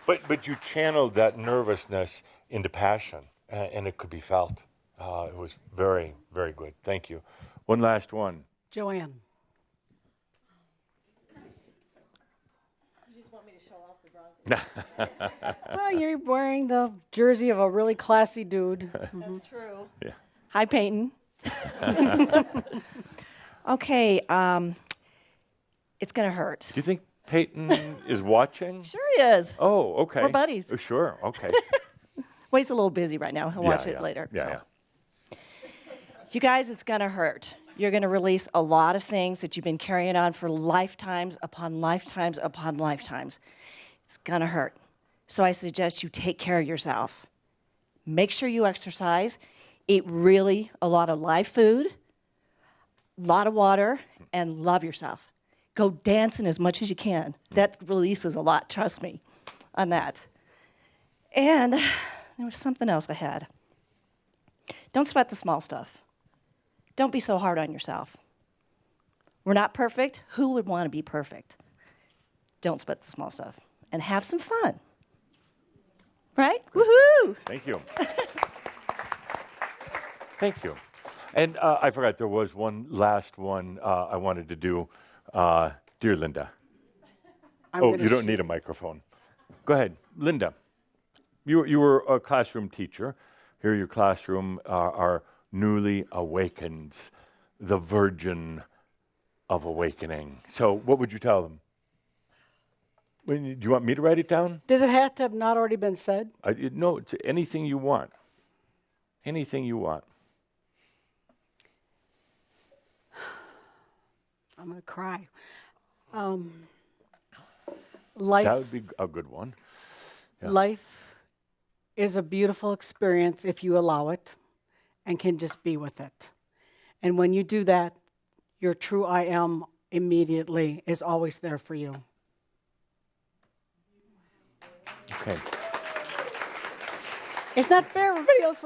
But you channeled that nervousness into passion, and it could be felt. It was very, very good. Thank you. One last one. Joanne. Well, you're wearing the jersey of a really classy dude. That's true. Yeah. Hi, Peyton. Okay, it's gonna hurt. Do you think Peyton is watching? Sure he is. Oh, okay. We're buddies. Oh, sure, okay. Well, he's a little busy right now. He'll watch it later. Yeah, so. yeah. You guys, it's gonna hurt. You're gonna release a lot of things that you've been carrying on for lifetimes upon lifetimes upon lifetimes. It's gonna hurt. So I suggest you take care of yourself. Make sure you exercise. Eat really a lot of live food, a lot of water, and love yourself. Go dancing as much as you can. That releases a lot, trust me, on that. And there was something else I had. Don't sweat the small stuff. Don't be so hard on yourself. We're not perfect. Who would want to be perfect? Don't sweat the small stuff. And have some fun. Right? Woohoo! Thank you. Thank you. And I forgot, there was one last one I wanted to do. Dear Linda. You don't need a microphone. Go ahead, Linda. You were a classroom teacher. Here your classroom are newly awakened, the virgin of awakening. So what would you tell them? Do you want me to write it down? Does it have to have not already been said? No, it's anything you want. Anything you want. I'm going to cry. Life. That would be a good one. Yeah. Life is a beautiful experience if you allow it and can just be with it. And when you do that, your true I am immediately is always there for you. Okay. It's not fair, everybody else.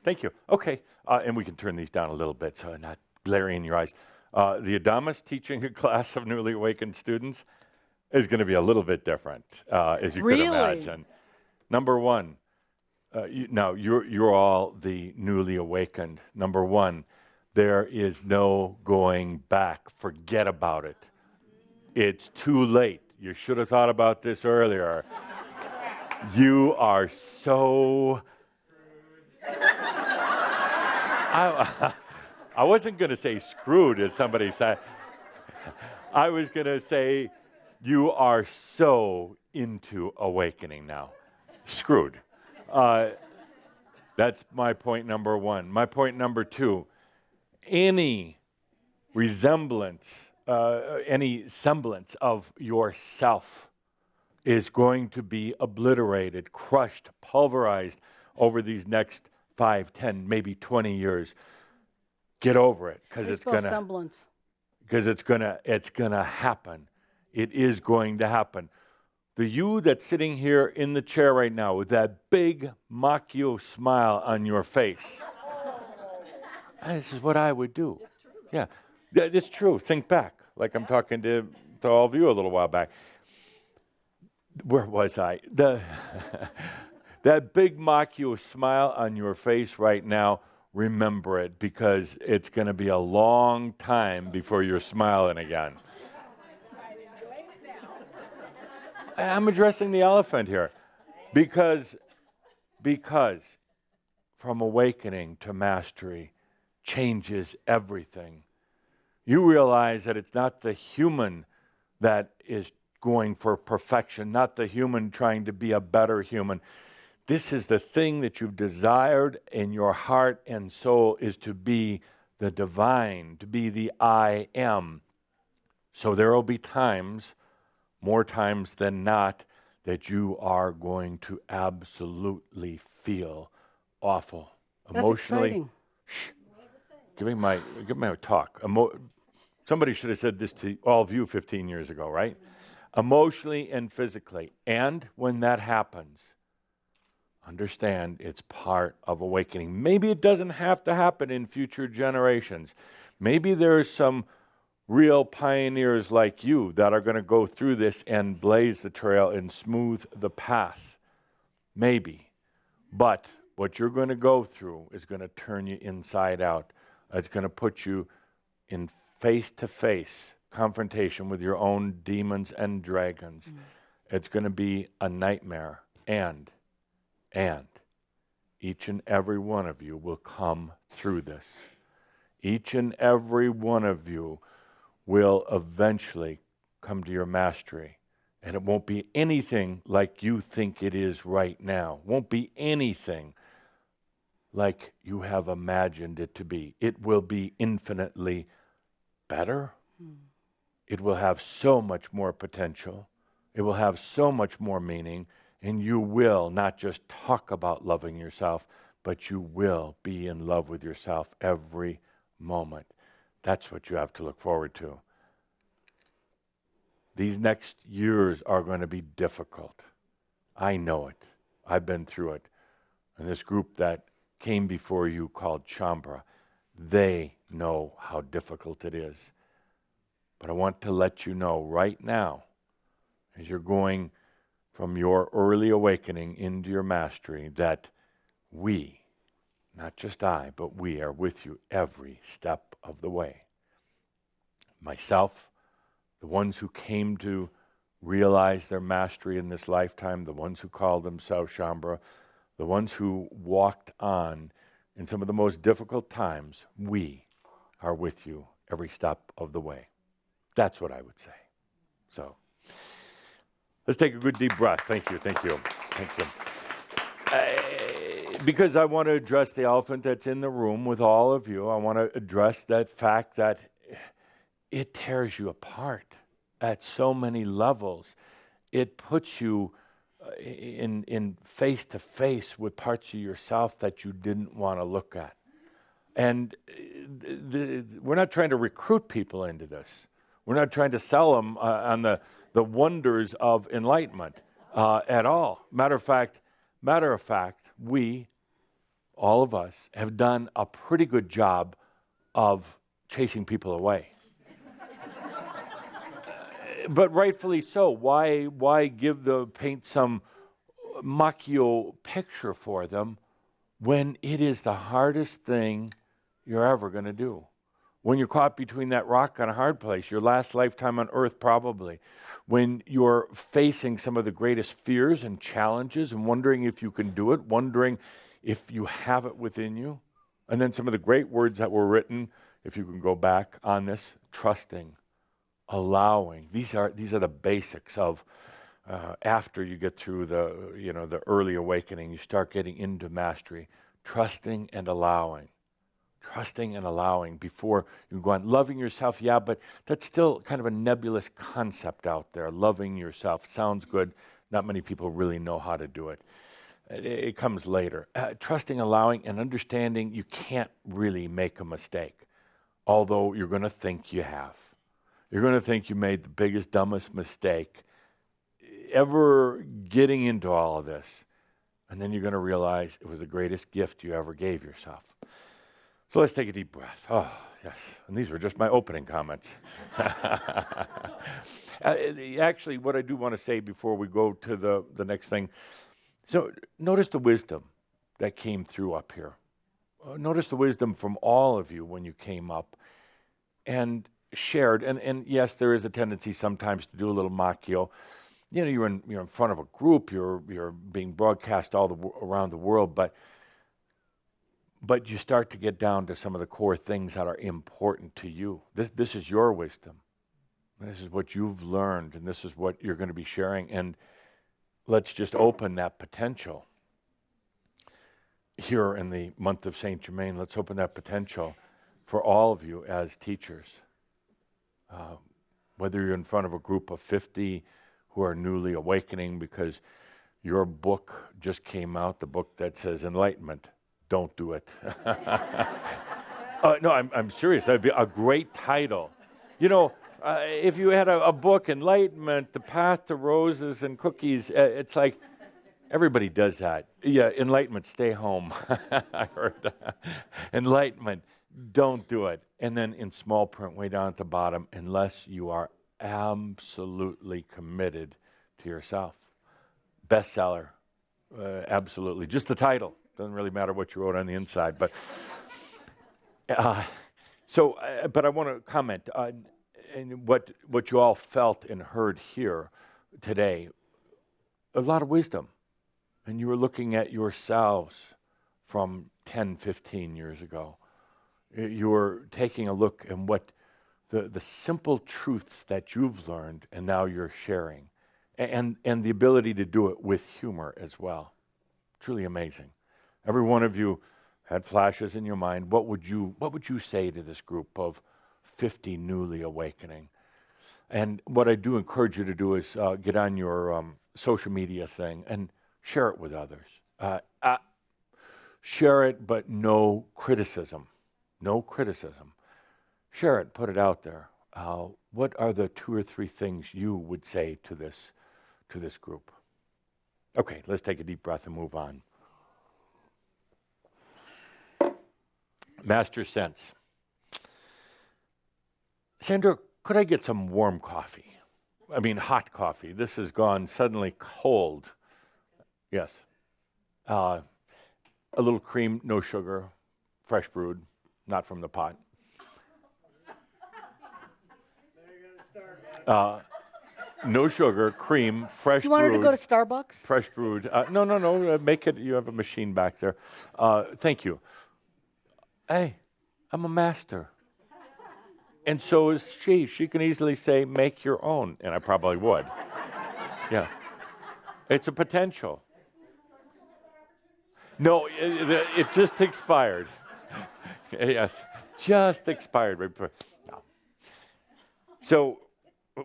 Thank you. Okay, and we can turn these down a little bit so I'm not glaring in your eyes. The Adamus teaching a class of newly awakened students is going to be a little bit different, as you could imagine. Number one, you're all the newly awakened. Number one, there is no going back. Forget about it. It's too late. You should have thought about this earlier. You are so... I wasn't going to say screwed, as somebody said. I was going to say you are so into awakening now. Screwed. That's my point number one. My point number two, any resemblance, any semblance of yourself is going to be obliterated, crushed, pulverized over these next 5, 10, maybe 20 years. Get over it, because it's gonna happen. It is going to happen. The you that's sitting here in the chair right now with that big mock-you smile on your face. This is what I would do. It's true. Yeah, it's true. Think back, like I'm talking to all of you a little while back. Where was I? That big mock-you smile on your face right now, remember it, because it's going to be a long time before you're smiling again. I'm addressing the elephant here, because from awakening to mastery changes everything. You realize that it's not the human that is going for perfection, not the human trying to be a better human. This is the thing that you've desired in your heart and soul, is to be the divine, to be the I am. So there will be times, more times than not, that you are going to absolutely feel awful. That's Emotionally. exciting. Shh. Give my talk. Somebody should have said this to all of you 15 years ago, right? Emotionally and physically. And when that happens, understand it's part of awakening. Maybe it doesn't have to happen in future generations. Maybe there's some real pioneers like you that are going to go through this and blaze the trail and smooth the path. Maybe. But what you're going to go through is going to turn you inside out. It's going to put you in face-to-face confrontation with your own demons and dragons. It's going to be a nightmare. And each and every one of you will come through this. Each and every one of you will eventually come to your mastery. And it won't be anything like you think it is right now. Won't be anything like you have imagined it to be. It will be infinitely better. It will have so much more potential. It will have so much more meaning. And you will not just talk about loving yourself, but you will be in love with yourself every moment. That's what you have to look forward to. These next years are going to be difficult. I know it. I've been through it. And this group that came before you called Shaumbra, they know how difficult it is. But I want to let you know right now, as you're going from your early awakening into your mastery, that we, not just I, but we are with you every step of the way. Myself, the ones who came to realize their mastery in this lifetime, the ones who called themselves Shaumbra, the ones who walked on in some of the most difficult times, we are with you every step of the way. That's what I would say. So, let's take a good deep breath. Thank you. Because I want to address the elephant that's in the room with all of you. I want to address that fact that it tears you apart at so many levels. It puts you in face to face with parts of yourself that you didn't want to look at. And we're not trying to recruit people into this. We're not trying to sell them on the wonders of enlightenment. at all. Matter of fact, we, all of us, have done a pretty good job of chasing people away. But rightfully so. Why paint some macchio picture for them when it is the hardest thing you're ever going to do? When you're caught between that rock and a hard place, your last lifetime on earth probably. When you're facing some of the greatest fears and challenges and wondering if you can do it, wondering if you have it within you. And then some of the great words that were written, if you can go back on this, trusting, allowing. These are the basics of after you get through the early awakening, you start getting into mastery, trusting and allowing. Trusting and allowing before you go on. Loving yourself, yeah, but that's still kind of a nebulous concept out there. Loving yourself sounds good. Not many people really know how to do it. It comes later. Trusting, allowing, and understanding you can't really make a mistake, although you're going to think you have. You're going to think you made the biggest, dumbest mistake ever getting into all of this. And then you're going to realize it was the greatest gift you ever gave yourself. So let's take a deep breath. Oh, yes. And these were just my opening comments. Actually, what I do want to say before we go to the next thing, so notice the wisdom that came through up here. Notice the wisdom from all of you when you came up and shared. And yes, there is a tendency sometimes to do a little macchio. You know, you're in front of a group, you're being broadcast around the world, but you start to get down to some of the core things that are important to you. This is your wisdom. This is what you've learned, and this is what you're going to be sharing. And let's just open that potential. Here in the month of Saint Germain, let's open that potential for all of you as teachers. Whether you're in front of a group of 50 who are newly awakening because your book just came out, the book that says Enlightenment. Don't do it. No, I'm serious. That'd be a great title. You know, if you had a book, Enlightenment, The Path to Roses and Cookies, it's like everybody does that. Yeah, Enlightenment, stay home. I heard. Enlightenment, don't do it. And then in small print, way down at the bottom, unless you are absolutely committed to yourself. Bestseller, absolutely. Just the title. Doesn't really matter what you wrote on the inside, but but I want to comment on what you all felt and heard here today. A lot of wisdom, and you were looking at yourselves from 10, 15 years ago. You were taking a look at what the simple truths that you've learned, and now you're sharing, and the ability to do it with humor as well. Truly amazing. Every one of you had flashes in your mind. What would you say to this group of 50 newly awakening? And what I do encourage you to do is get on your social media thing and share it with others. Share it, but no criticism. No criticism. Share it, put it out there. What are the 2 or 3 things you would say to this group? Okay, let's take a deep breath and move on. Master sense. Sandra, could I get some warm coffee? I mean, hot coffee. This has gone suddenly cold. Yes. A little cream, no sugar, fresh brewed, not from the pot. No sugar, cream, fresh brewed. You want her to go to Starbucks? Fresh brewed. No. Make it. You have a machine back there. Thank you. Hey, I'm a master. And so is she. She can easily say, make your own. And I probably would. Yeah. It's a potential. No, it just expired. Yes, just expired right before. No. So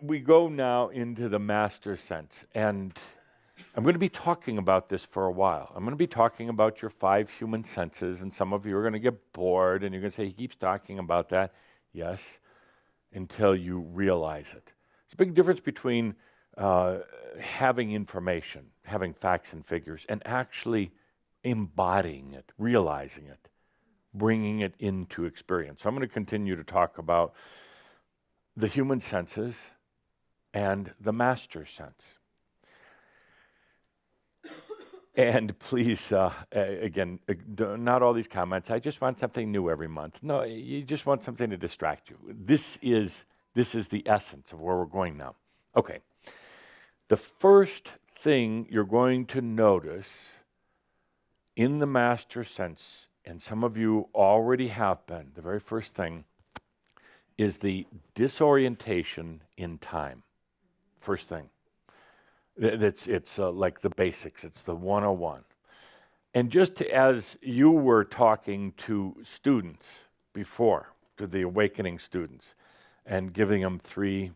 we go now into the master sense. And I'm going to be talking about this for a while. I'm going to be talking about your 5 human senses, and some of you are going to get bored, and you're going to say, he keeps talking about that. Yes, until you realize it. There's a big difference between having information, having facts and figures, and actually embodying it, realizing it, bringing it into experience. So I'm going to continue to talk about the human senses and the master sense. And please, again, not all these comments. I just want something new every month. No, you just want something to distract you. This is the essence of where we're going now. Okay. The first thing you're going to notice in the master sense, and some of you already have been, the very first thing is the disorientation in time. First thing. It's like the basics. It's the 101. And just as you were talking to students before, to the awakening students, and giving them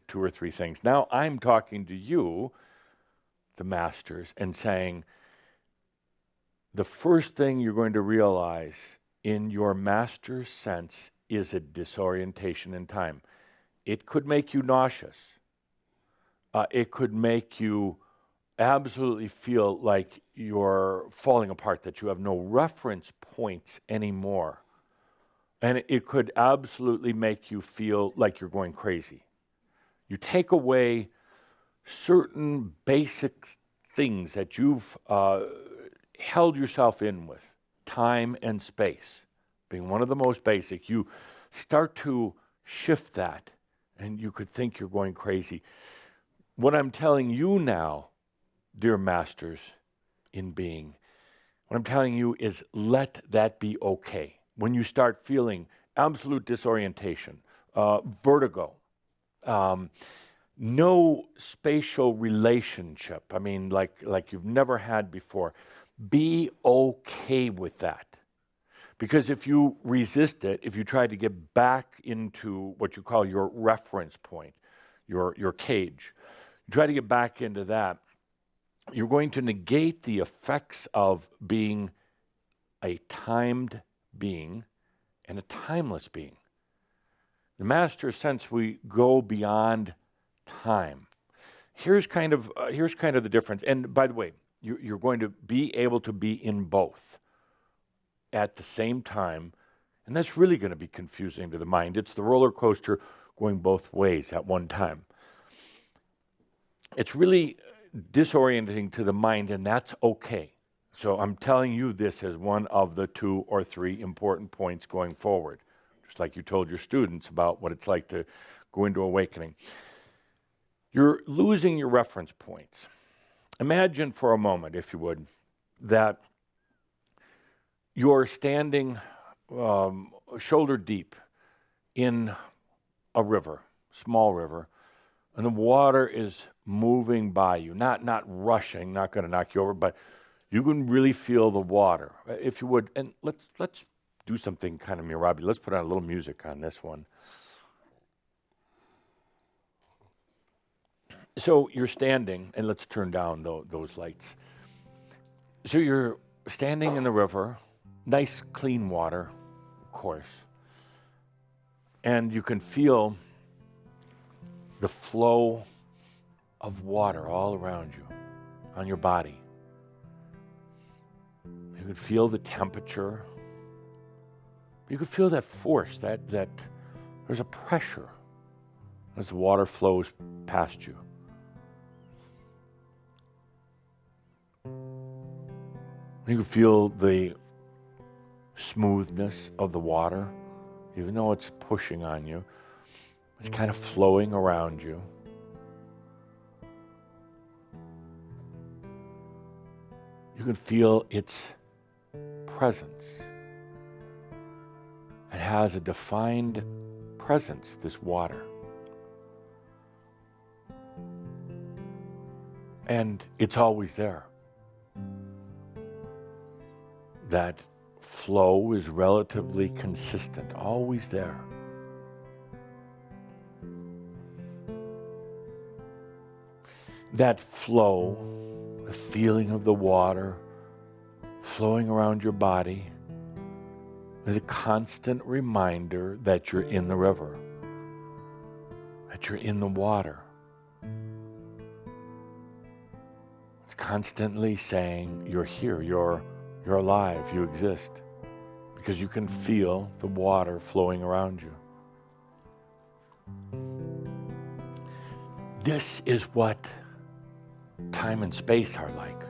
two or three things. Now I'm talking to you, the masters, and saying, the first thing you're going to realize in your master sense is a disorientation in time. It could make you nauseous. It could make you absolutely feel like you're falling apart, that you have no reference points anymore. And it could absolutely make you feel like you're going crazy. You take away certain basic things that you've held yourself in with, time and space being one of the most basic. You start to shift that, and you could think you're going crazy. What I'm telling you now, dear masters in being, what I'm telling you is let that be okay. When you start feeling absolute disorientation, vertigo, no spatial relationship, I mean, like you've never had before, be okay with that. Because if you resist it, if you try to get back into what you call your reference point, your cage, you try to get back into that, you're going to negate the effects of being a timed being and a timeless being. The master sense, we go beyond time. Here's kind of the difference. And by the way, you're going to be able to be in both at the same time, and that's really going to be confusing to the mind. It's the roller coaster going both ways at one time. It's really disorienting to the mind, and that's okay. So I'm telling you this as one of the 2 or 3 important points going forward, just like you told your students about what it's like to go into awakening. You're losing your reference points. Imagine for a moment, if you would, that you're standing shoulder deep in a river, small river, and the water is moving by you, not rushing, not going to knock you over, but you can really feel the water, if you would. And let's do something kind of Mirabi. Let's put on a little music on this one. So you're standing, and let's turn down those lights. So you're standing in the river, nice clean water, of course, and you can feel the flow of water all around you, on your body. You can feel the temperature. You can feel that force, that there's a pressure as the water flows past you. You can feel the smoothness of the water, even though it's pushing on you. It's kind of flowing around you. You can feel its presence. It has a defined presence, this water. And it's always there. That flow is relatively consistent, always there. That flow, the feeling of the water flowing around your body, is a constant reminder that you're in the river, that you're in the water. It's constantly saying, you're here, you're alive, you exist, because you can feel the water flowing around you. This is what time and space are like.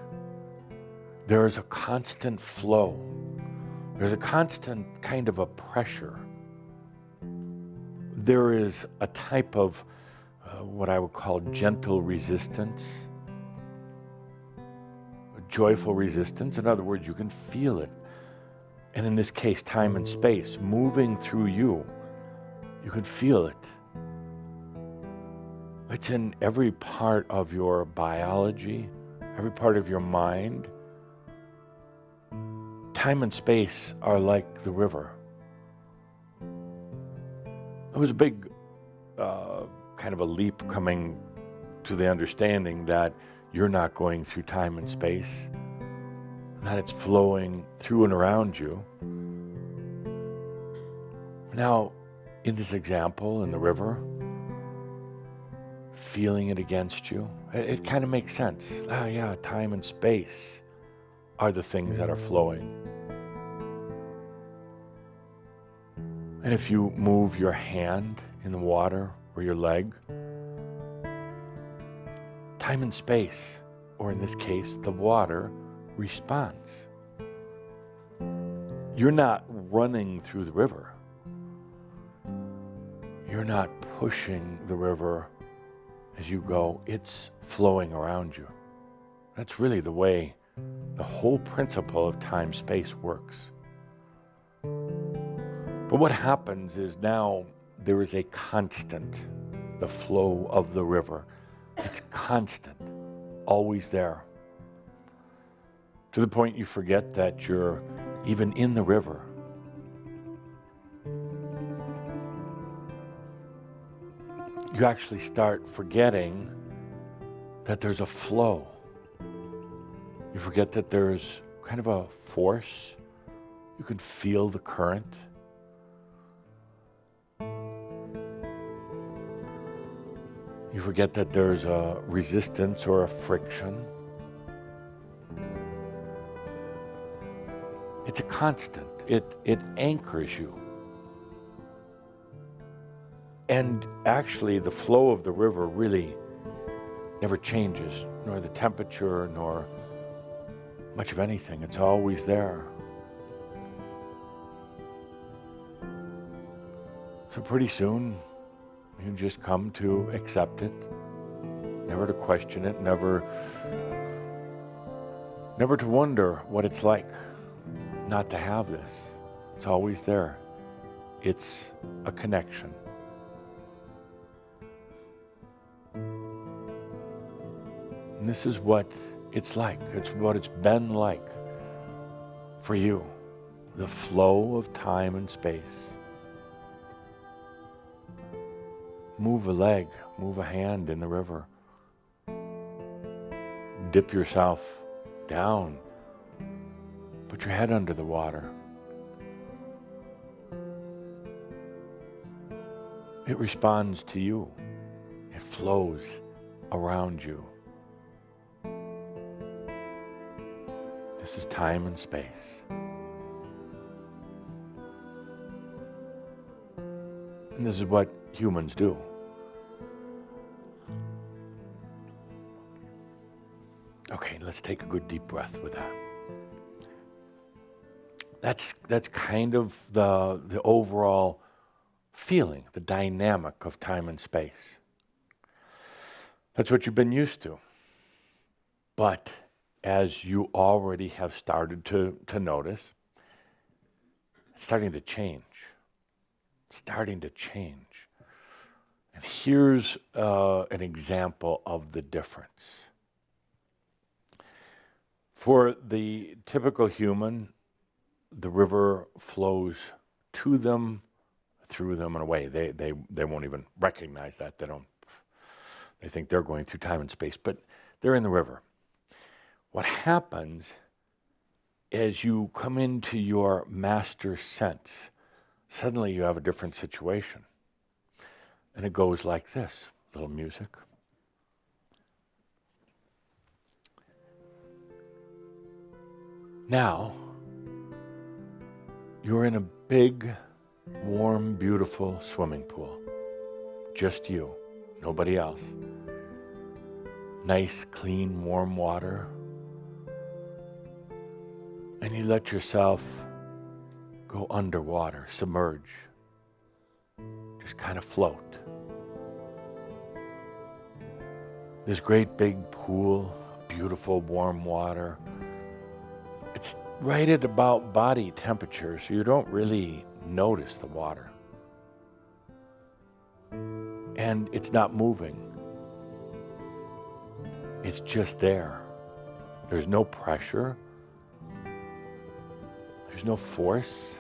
There is a constant flow. There's a constant kind of a pressure. There is a type of what I would call gentle resistance, a joyful resistance. In other words, you can feel it. And in this case, time and space moving through you. You can feel it. It's in every part of your biology, every part of your mind. Time and space are like the river. It was a big kind of a leap coming to the understanding that you're not going through time and space, that it's flowing through and around you. Now, in this example, in the river, feeling it against you, it kind of makes sense. Ah, yeah, time and space are the things that are flowing. And if you move your hand in the water or your leg, time and space, or in this case, the water, responds. You're not running through the river. You're not pushing the river as you go. It's flowing around you. That's really the way the whole principle of time-space works. But what happens is now there is a constant, the flow of the river. It's constant, always there. To the point you forget that you're even in the river. You actually start forgetting that there's a flow. You forget that there's kind of a force. You can feel the current. You forget that there's a resistance or a friction. It's a constant. It anchors you. And actually, the flow of the river really never changes, nor the temperature, nor much of anything. It's always there. So pretty soon, you just come to accept it, never to question it, never to wonder what it's like not to have this. It's always there. It's a connection. And this is what it's like. It's what it's been like for you. The flow of time and space. Move a leg, move a hand in the river. Dip yourself down. Put your head under the water. It responds to you. It flows around you. This is time and space. And this is what humans do. Okay, let's take a good deep breath with that. That's kind of the overall feeling, the dynamic of time and space. That's what you've been used to. But as you already have started to notice, it's starting to change. It's starting to change. And here's an example of the difference. For the typical human, the river flows to them, through them, and away. They won't even recognize that. They think they're going through time and space, but they're in the river. What happens as you come into your master sense, suddenly you have a different situation. And it goes like this, little music. Now, you're in a big, warm, beautiful swimming pool. Just you, nobody else. Nice, clean, warm water. And you let yourself go underwater, submerge. Just kind of float. This great big pool, beautiful warm water. It's right at about body temperature, so you don't really notice the water. And it's not moving. It's just there. There's no pressure. There's no force.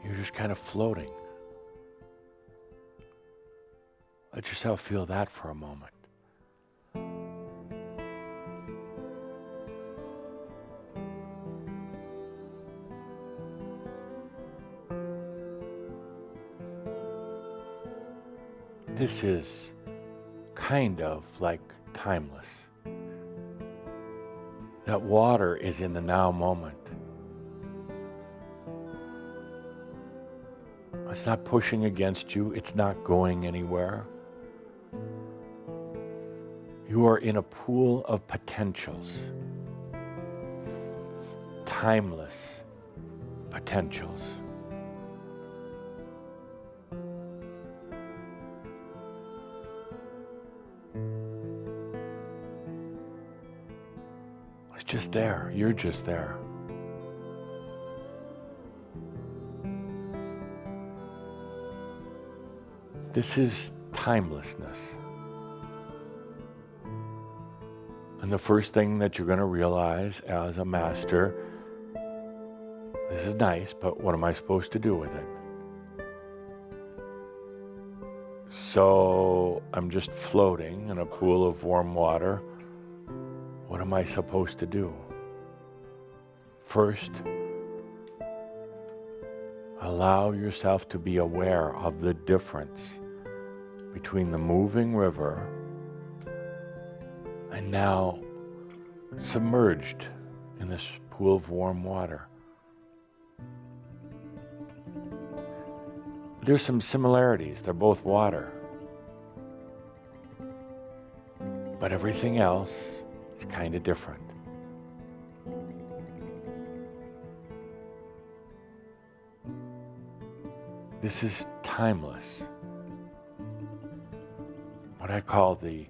You're just kind of floating. Let yourself feel that for a moment. This is kind of like timeless. That water is in the now moment. It's not pushing against you. It's not going anywhere. You are in a pool of potentials. Timeless potentials. It's just there. You're just there. This is timelessness. And the first thing that you're going to realize as a master, this is nice, but what am I supposed to do with it? So I'm just floating in a pool of warm water. What am I supposed to do? First, allow yourself to be aware of the difference between the moving river and now submerged in this pool of warm water. There's some similarities. They're both water. But everything else is kind of different. This is timeless. What I call the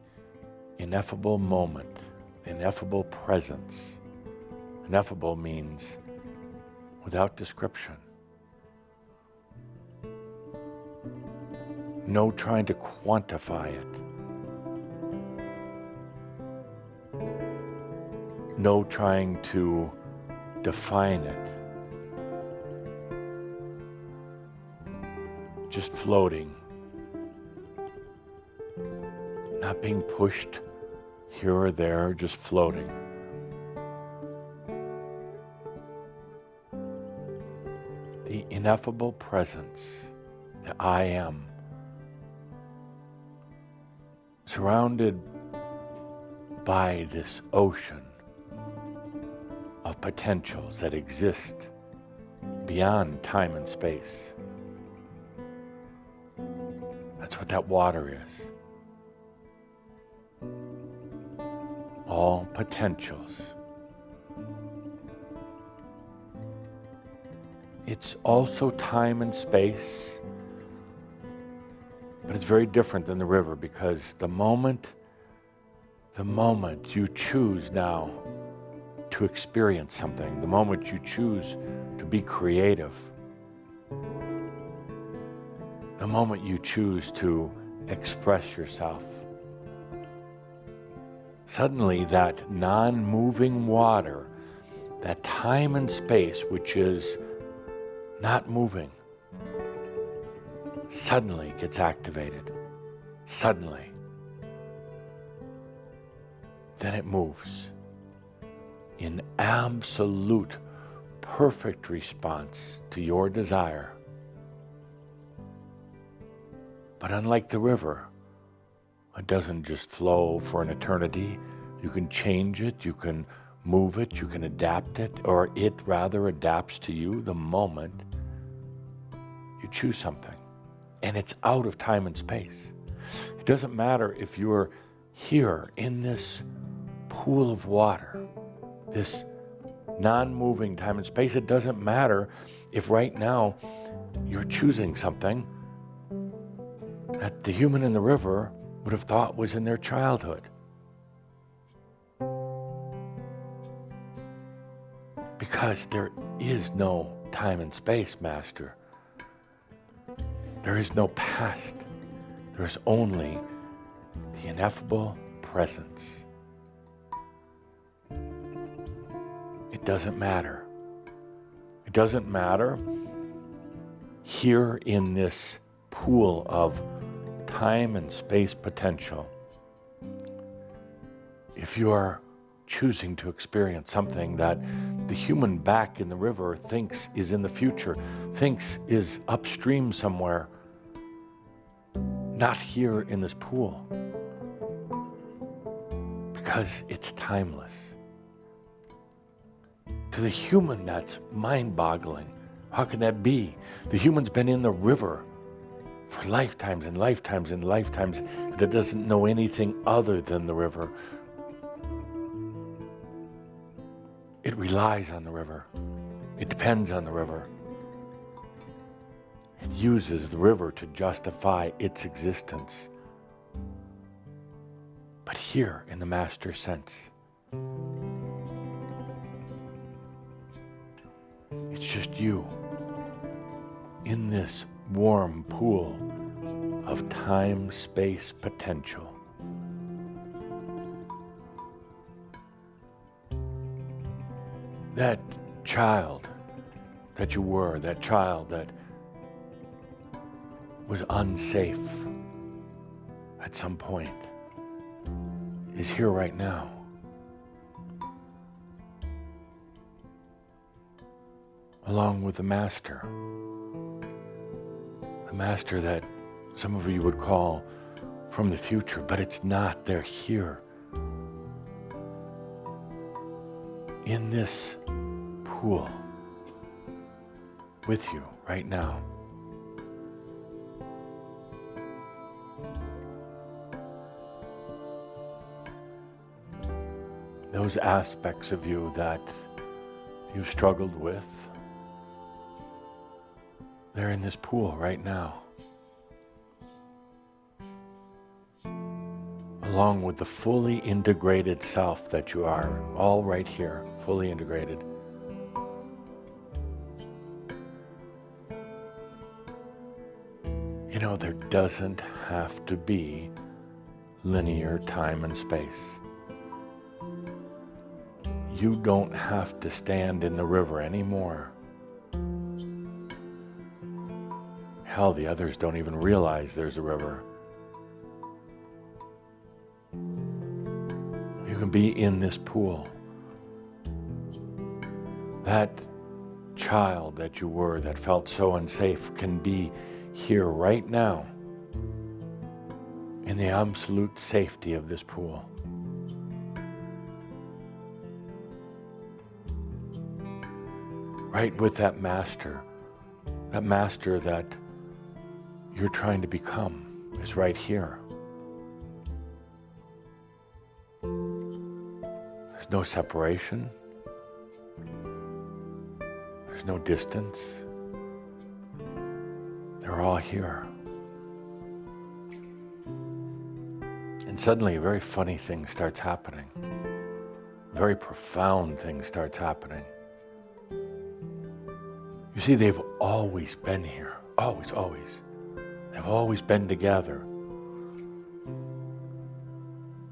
ineffable moment, the ineffable presence. Ineffable means without description. No trying to quantify it. No trying to define it. Just floating. Not being pushed here or there, just floating. The ineffable presence, the I am, surrounded by this ocean of potentials that exist beyond time and space. That's what that water is. All potentials. It's also time and space, but it's very different than the river because the moment you choose now to experience something, the moment you choose to be creative, the moment you choose to express yourself, suddenly that non-moving water, that time and space which is not moving, suddenly gets activated. Suddenly. Then it moves in absolute, perfect response to your desire. But unlike the river, it doesn't just flow for an eternity. You can change it, you can move it, you can adapt it, or it rather adapts to you the moment you choose something. And it's out of time and space. It doesn't matter if you're here in this pool of water, this non-moving time and space. It doesn't matter if right now you're choosing something that the human in the river would have thought was in their childhood. Because there is no time and space, Master. There is no past. There is only the ineffable presence. It doesn't matter. It doesn't matter here in this pool of time and space potential. If you are choosing to experience something that the human back in the river thinks is in the future, thinks is upstream somewhere, not here in this pool, because it's timeless. To the human, that's mind-boggling. How can that be? The human's been in the river for lifetimes and lifetimes and lifetimes, and it doesn't know anything other than the river. It relies on the river. It depends on the river. It uses the river to justify its existence. But here in the master sense, it's just you in this warm pool of time-space potential. That child that you were, that child that was unsafe at some point, is here right now. Along with the master that some of you would call from the future, but it's not. They're here in this pool with you right now. Those aspects of you that you've struggled with, they're in this pool right now. Along with the fully integrated self that you are, all right here, fully integrated. You know, there doesn't have to be linear time and space. You don't have to stand in the river anymore. Hell, the others don't even realize there's a river. You can be in this pool. That child that you were that felt so unsafe can be here right now in the absolute safety of this pool. Right with that master that you're trying to become is right here. There's no separation. There's no distance. They're all here. And suddenly a very funny thing starts happening. A very profound thing starts happening. You see, they've always been here. Always, always. They've always been together.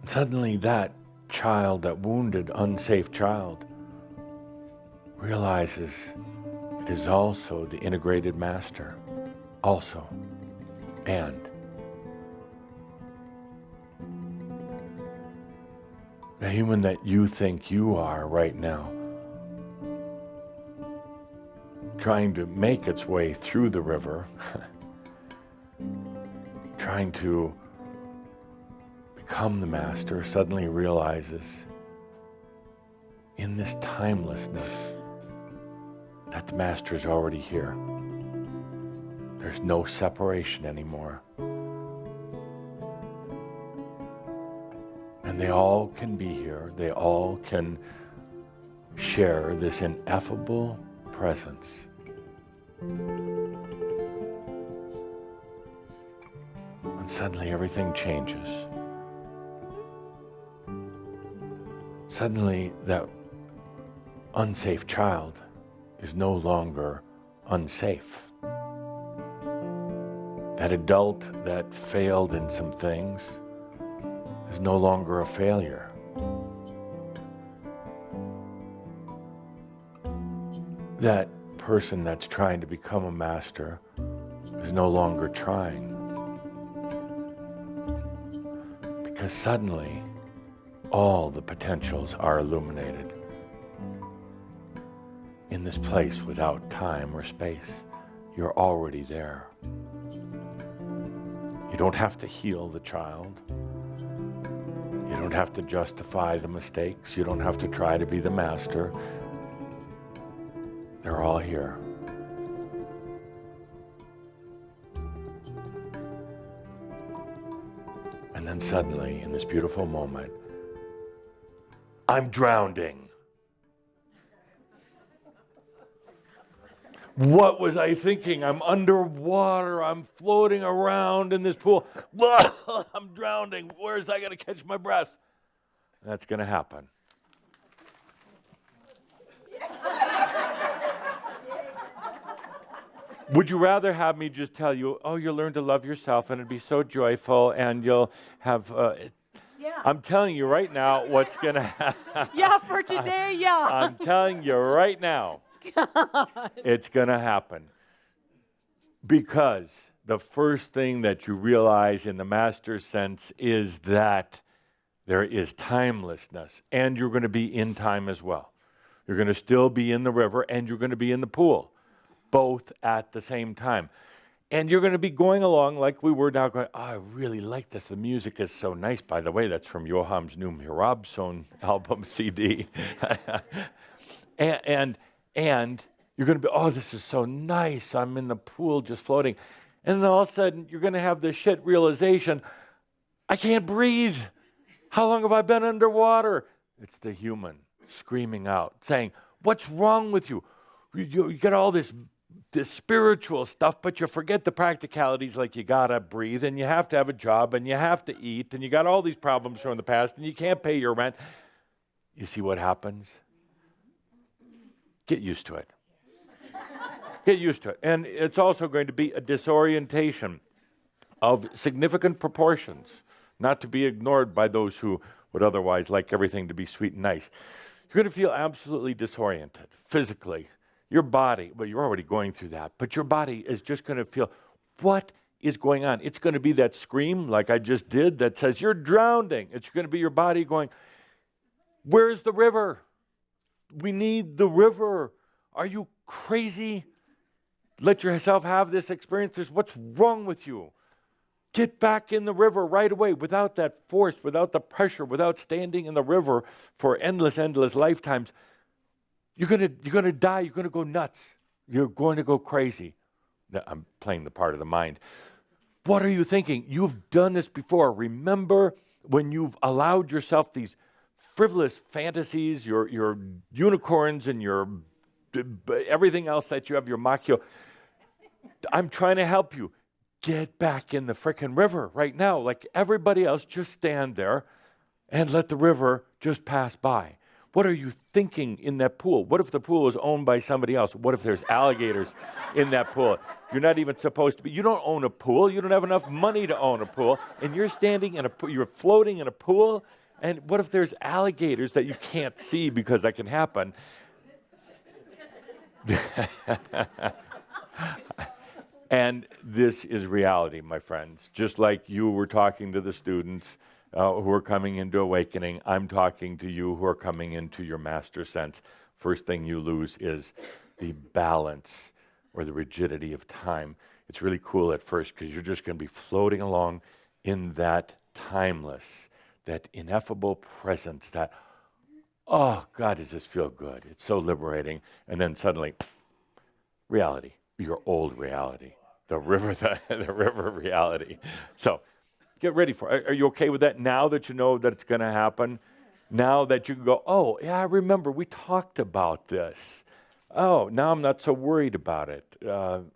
And suddenly that child, that wounded, unsafe child, realizes it is also the integrated master. Also. And the human that you think you are right now, trying to make its way through the river, trying to become the master, suddenly realizes in this timelessness that the Master is already here. There's no separation anymore. And they all can be here. They all can share this ineffable presence. And suddenly everything changes. Suddenly that unsafe child is no longer unsafe. That adult that failed in some things is no longer a failure. That person that's trying to become a master is no longer trying. Because suddenly, all the potentials are illuminated. In this place without time or space, you're already there. You don't have to heal the child. You don't have to justify the mistakes. You don't have to try to be the master. They're all here. And then suddenly, in this beautiful moment, I'm drowning. What was I thinking? I'm underwater. I'm floating around in this pool. I'm drowning. Where's I going to catch my breath? That's going to happen. Would you rather have me just tell you, oh, you'll learn to love yourself and it'd be so joyful and you'll have... I'm telling you right now what's going to happen. Yeah, for today, yeah. I'm telling you right now. It's going to happen. Because the first thing that you realize in the master sense is that there is timelessness, and you're going to be in time as well. You're going to still be in the river, and you're going to be in the pool, both at the same time. And you're going to be going along like we were now going, oh, I really like this. The music is so nice. By the way, that's from Joham's new Mirabson album CD. and you're going to be, oh, this is so nice. I'm in the pool just floating. And then all of a sudden, you're going to have this shit realization, I can't breathe. How long have I been underwater? It's the human screaming out, saying, what's wrong with you? You get all this spiritual stuff, but you forget the practicalities, like you got to breathe, and you have to have a job, and you have to eat, and you got all these problems from the past, and you can't pay your rent. You see what happens? Get used to it. Get used to it. And it's also going to be a disorientation of significant proportions, not to be ignored by those who would otherwise like everything to be sweet and nice. You're going to feel absolutely disoriented physically. Your body, well, you're already going through that, but your body is just going to feel, what is going on? It's going to be that scream, like I just did, that says, you're drowning. It's going to be your body going, where's the river? We need the river. Are you crazy? Let yourself have this experience. What's wrong with you? Get back in the river right away without that force, without the pressure, without standing in the river for endless lifetimes. You're gonna die. You're gonna go nuts. You're going to go crazy. I'm playing the part of the mind. What are you thinking? You've done this before. Remember when you've allowed yourself these frivolous fantasies, your unicorns and your everything else that you have, your Makyo. I'm trying to help you. Get back in the frickin' river right now. Like everybody else, just stand there and let the river just pass by. What are you thinking in that pool? What if the pool is owned by somebody else? What if there's alligators in that pool? You're not even supposed to be. You don't own a pool. You don't have enough money to own a pool. And you're standing in a pool. You're floating in a pool. And what if there's alligators that you can't see, because that can happen? And this is reality, my friends. Just like you were talking to the students who are coming into awakening, I'm talking to you who are coming into your master sense. First thing you lose is the balance or the rigidity of time. It's really cool at first because you're just going to be floating along in that timeless, that ineffable presence, that oh, God, does this feel good? It's so liberating. And then suddenly, reality, your old reality, the river, the river reality. So get ready for it. Are you okay with that now that you know that it's going to happen? Now that you can go, oh, yeah, I remember we talked about this. Oh, now I'm not so worried about it.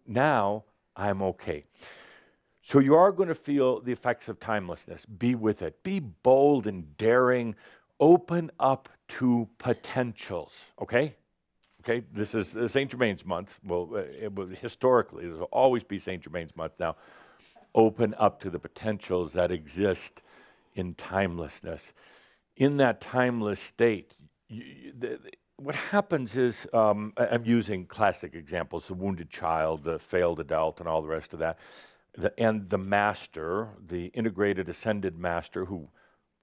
Now I'm okay. So you are going to feel the effects of timelessness. Be with it. Be bold and daring. Open up to potentials, okay? Okay, this is St. Germain's month. Well, historically, there will always be St. Germain's month now. Open up to the potentials that exist in timelessness. In that timeless state, what happens is, I'm using classic examples, the wounded child, the failed adult, and all the rest of that, and the master, the integrated ascended master who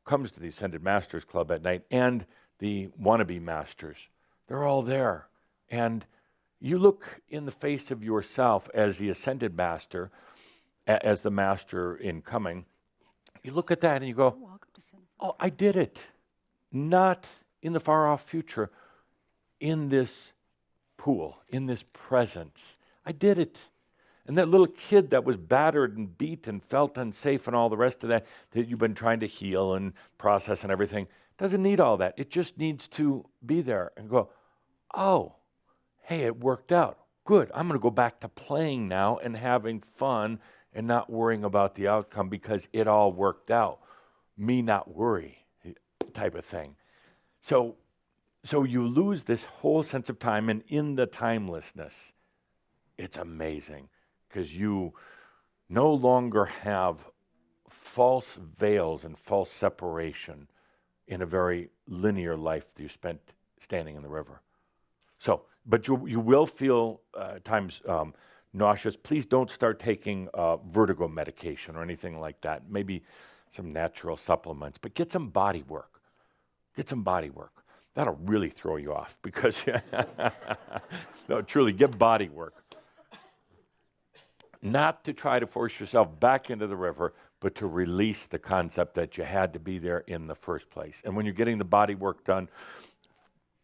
comes to the Ascended Masters Club at night, and the wannabe masters. They're all there. And you look in the face of yourself as the ascended master, as the master incoming. You look at that and you go, oh, I did it. Not in the far off future, in this pool, in this presence. I did it. And that little kid that was battered and beat and felt unsafe and all the rest of that you've been trying to heal and process and everything, doesn't need all that. It just needs to be there and go, oh, hey, it worked out. Good. I'm going to go back to playing now and having fun and not worrying about the outcome because it all worked out. Me not worry type of thing. So you lose this whole sense of time, and in the timelessness, it's amazing because you no longer have false veils and false separation in a very linear life that you spent standing in the river. So, but you will feel times nauseous. Please don't start taking vertigo medication or anything like that. Maybe some natural supplements, but get some body work. Get some body work. That'll really throw you off because, no, truly, get body work. Not to try to force yourself back into the river, but to release the concept that you had to be there in the first place. And when you're getting the body work done,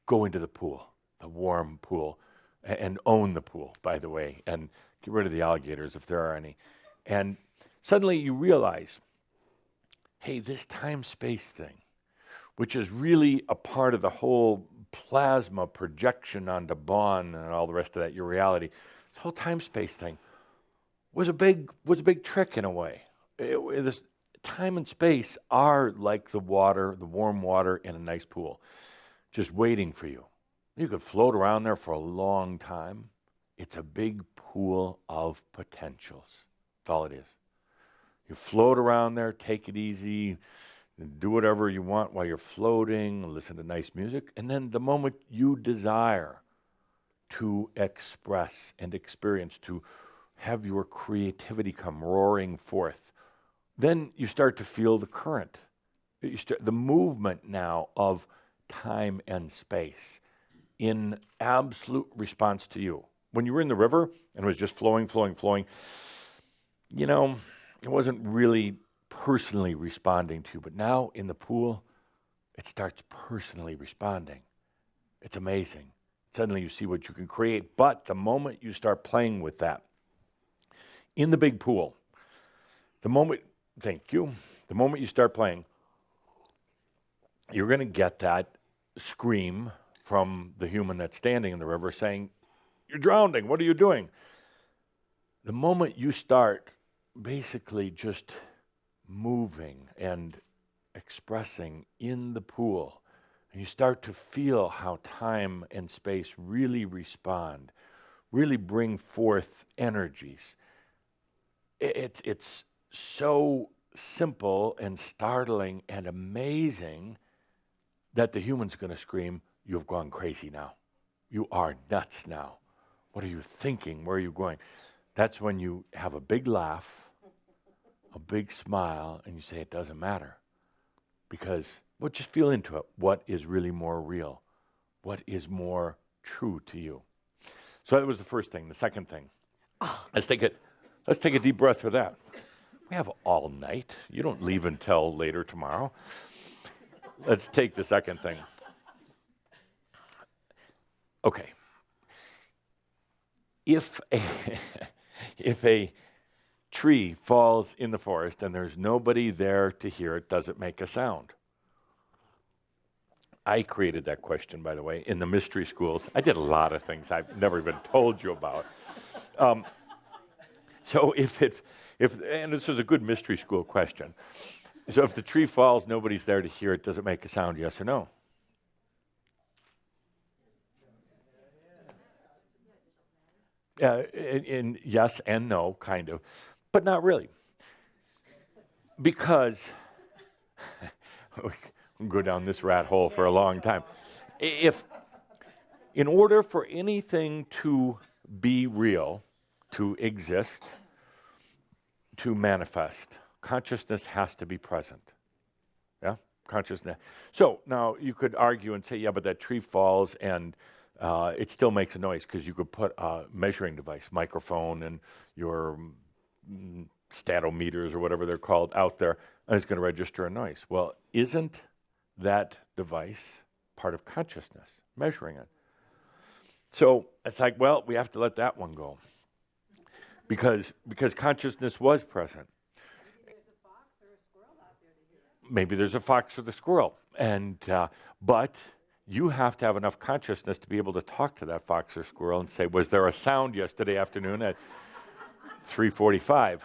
go into the pool, the warm pool, and own the pool, by the way, and get rid of the alligators if there are any. And suddenly you realize, hey, this time-space thing, which is really a part of the whole plasma projection onto Bon and all the rest of that, your reality, this whole time-space thing was a big trick in a way. This time and space are like the water, the warm water in a nice pool, just waiting for you. You could float around there for a long time. It's a big pool of potentials. That's all it is. You float around there, take it easy, do whatever you want while you're floating, listen to nice music, and then the moment you desire to express and experience, to have your creativity come roaring forth, then you start to feel the current, the movement now of time and space in absolute response to you. When you were in the river and it was just flowing, you know, it wasn't really personally responding to you, but now in the pool, it starts personally responding. It's amazing. Suddenly you see what you can create, but the moment you start playing with that, in the big pool, the moment you start playing, you're going to get that scream from the human that's standing in the river saying, "You're drowning, what are you doing?" The moment you start basically just moving and expressing in the pool, and you start to feel how time and space really respond, really bring forth energies. It's so simple and startling and amazing that the human's going to scream, "You've gone crazy now. You are nuts now. What are you thinking? Where are you going?" That's when you have a big laugh, a big smile, and you say, it doesn't matter. Because, well, just feel into it. What is really more real? What is more true to you? So that was the first thing. The second thing, let's take a deep breath for that. We have all night. You don't leave until later tomorrow. Let's take the second thing. Okay. If a, if a tree falls in the forest and there's nobody there to hear it, does it make a sound? I created that question, by the way, in the mystery schools. I did a lot of things I've never even told you about. So and this is a good mystery school question. So if the tree falls, nobody's there to hear it, does it make a sound, yes or no? In yes and no, kind of, but not really. Because we can go down this rat hole for a long time. If, in order for anything to be real, to exist, to manifest, consciousness has to be present. Yeah, consciousness. So now you could argue and say, yeah, but that tree falls and it still makes a noise, because you could put a measuring device, microphone, and your statometers or whatever they're called out there, and it's going to register a noise. Well, isn't that device part of consciousness, measuring it? So it's like, well, we have to let that one go, because consciousness was present. Maybe there's a fox or the squirrel, and but you have to have enough consciousness to be able to talk to that fox or squirrel and say, was there a sound yesterday afternoon at 3:45?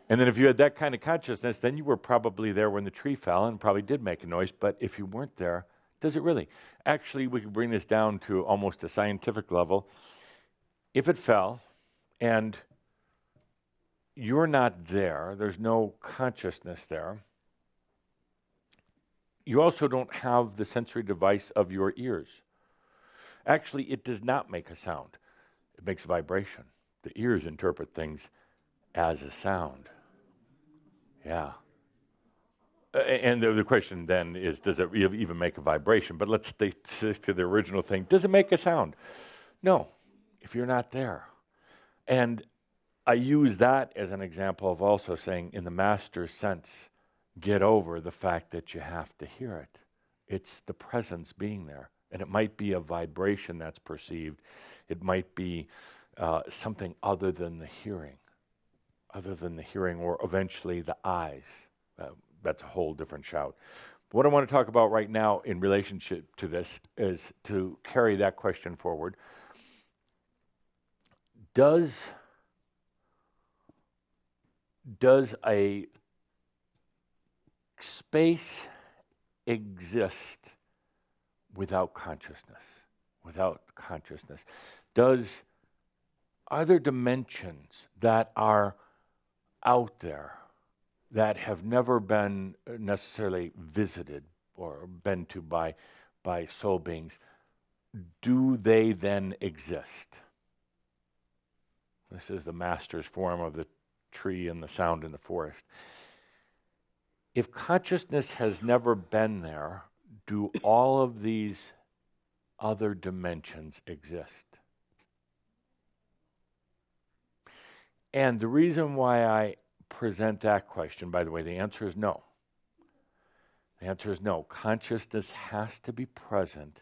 And then if you had that kind of consciousness, then you were probably there when the tree fell and probably did make a noise. But if you weren't there, does it really? Actually, we could bring this down to almost a scientific level. If it fell and you're not there, there's no consciousness there, you also don't have the sensory device of your ears. Actually, it does not make a sound. It makes a vibration. The ears interpret things as a sound. Yeah. And the question then is, does it even make a vibration? But let's stick to the original thing. Does it make a sound? No, if you're not there. And I use that as an example of also saying, in the master's sense, get over the fact that you have to hear it. It's the presence being there. And it might be a vibration that's perceived. It might be something other than the hearing. Or eventually the eyes. That's a whole different shout. But what I want to talk about right now in relationship to this is to carry that question forward. Does a space exist without consciousness? Are there dimensions that are out there that have never been necessarily visited or been to by soul beings? Do they then exist? This is the master's form of the tree and the sound in the forest. If consciousness has never been there, do all of these other dimensions exist? And the reason why I present that question, by the way, the answer is no. The answer is no. Consciousness has to be present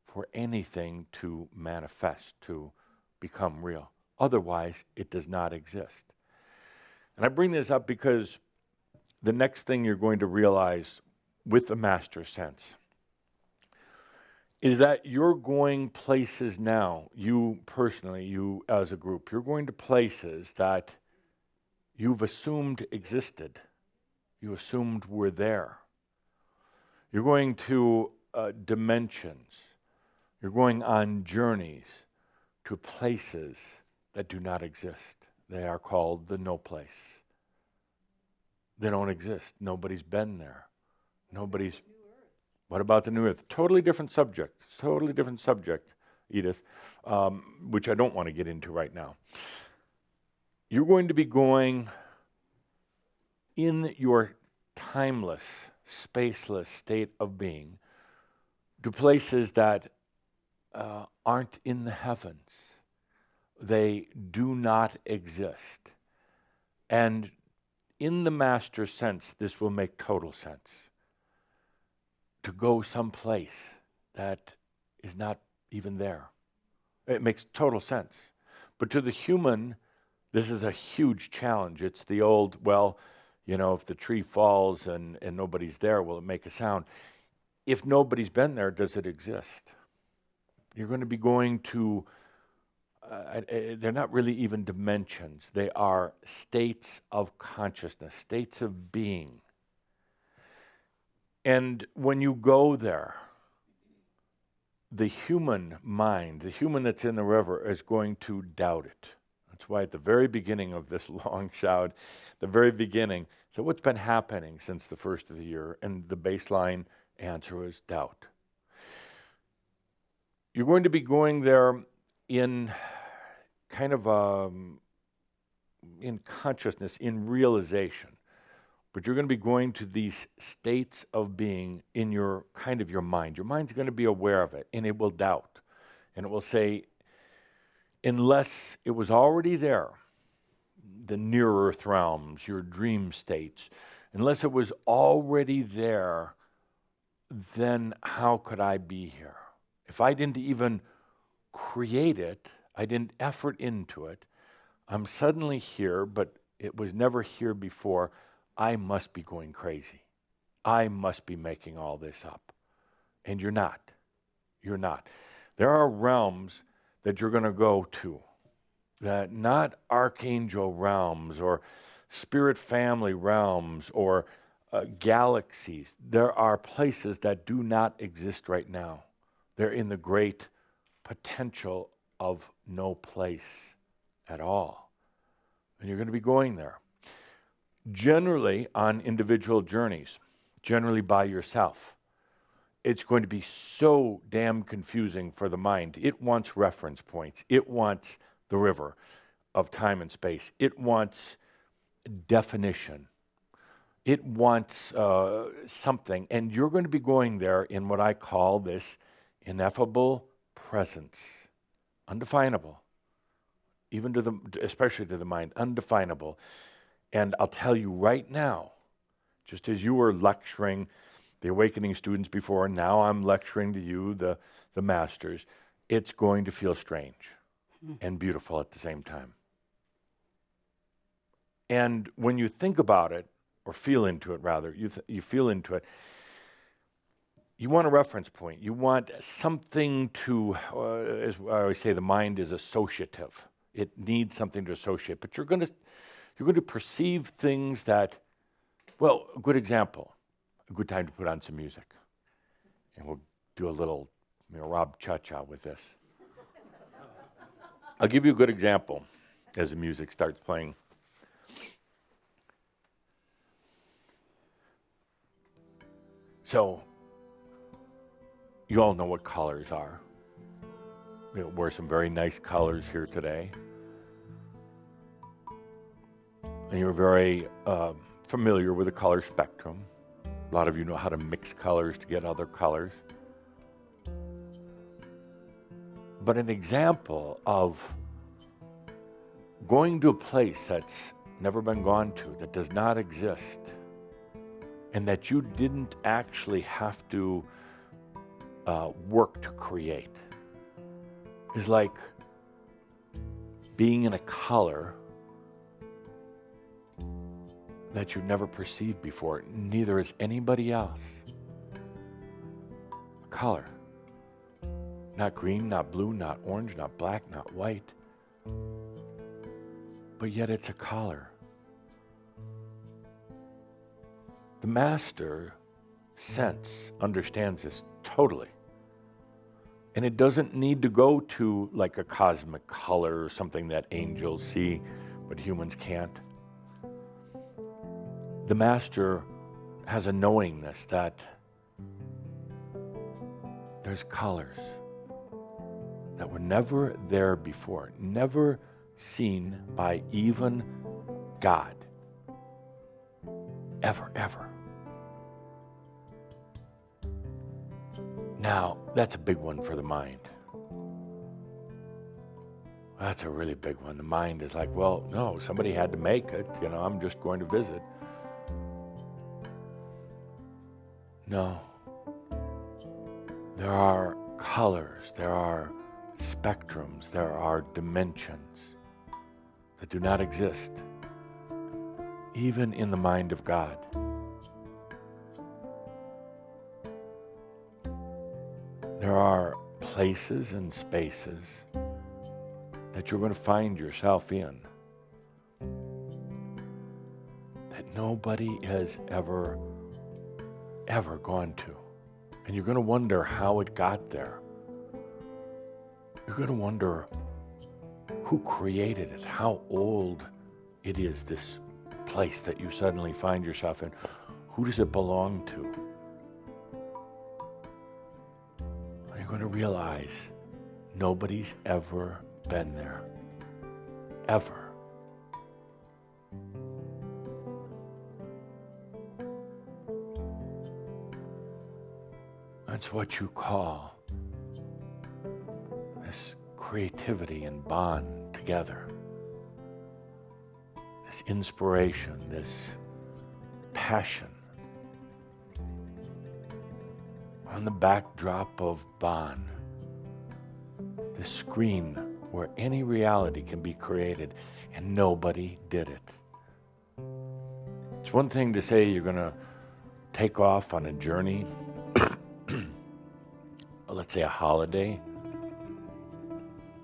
for anything to manifest, to become real. Otherwise, it does not exist. And I bring this up because the next thing you're going to realize with the master sense is that you're going places now, you personally, you as a group, you're going to places that you've assumed existed. You assumed were there. You're going to dimensions. You're going on journeys to places that do not exist. They are called the no place. They don't exist. Nobody's been there. What about the new earth? Totally different subject. Totally different subject, Edith, which I don't want to get into right now. You're going to be going in your timeless, spaceless state of being to places that aren't in the heavens. They do not exist. And in the master sense, this will make total sense. to go someplace that is not even there. It makes total sense. But to the human, this is a huge challenge. It's the old, well, if the tree falls and nobody's there, will it make a sound? If nobody's been there, does it exist? You're going to be going to, they're not really even dimensions. They are states of consciousness, states of being. And when you go there, the human mind, the human that's in the river, is going to doubt it. That's why at the very beginning of this long shout, the very beginning, so what's been happening since the first of the year? And the baseline answer is doubt. You're going to be going there in kind of in consciousness, in realization. But you're going to be going to these states of being in your mind. Your mind's going to be aware of it, and it will doubt. And it will say, unless it was already there, the near-earth realms, your dream states, unless it was already there, then how could I be here? If I didn't even create it, I didn't effort into it, I'm suddenly here, but it was never here before. I must be going crazy. I must be making all this up. And you're not. You're not. There are realms that you're going to go to, that not archangel realms or spirit family realms or galaxies. There are places that do not exist right now. They're in the great potential of no place at all. And you're going to be going there. Generally on individual journeys, generally by yourself. It's going to be so damn confusing for the mind. It wants reference points. It wants the river of time and space. It wants definition. It wants something. And you're going to be going there in what I call this ineffable presence. Undefinable. Even especially to the mind, undefinable. And I'll tell you right now, just as you were lecturing the awakening students before, now I'm lecturing to you, the masters, it's going to feel strange and beautiful at the same time. And when you think about it, or feel into it rather, you feel into it, you want a reference point. You want something to, as I always say, the mind is associative. It needs something to associate, but you're going to perceive things that, well, a good example, a good time to put on some music. And we'll do a little Rob Cha-Cha with this. I'll give you a good example as the music starts playing. So, you all know what colors are. We wear some very nice colors here today. And you're very familiar with the color spectrum. A lot of you know how to mix colors to get other colors. But an example of going to a place that's never been gone to, that does not exist, and that you didn't actually have to work to create, is like being in a color that you've never perceived before. Neither has anybody else. A color. Not green, not blue, not orange, not black, not white. But yet it's a color. The master sense understands this totally. And it doesn't need to go to like a cosmic color or something that angels see, but humans can't. The master has a knowingness that there's colors that were never there before, never seen by even God. Ever, ever. Now, that's a big one for the mind. That's a really big one. The mind is like, well, no, somebody had to make it. I'm just going to visit. No. There are colors, there are spectrums, there are dimensions that do not exist, even in the mind of God. There are places and spaces that you're going to find yourself in that nobody has ever gone to. And you're going to wonder how it got there. You're going to wonder who created it, how old it is, this place that you suddenly find yourself in. Who does it belong to? And you're going to realize nobody's ever been there. Ever. That's what you call this creativity and bond together. This inspiration, this passion. On the backdrop of bond. This screen where any reality can be created and nobody did it. It's one thing to say you're going to take off on a journey, let's say a holiday,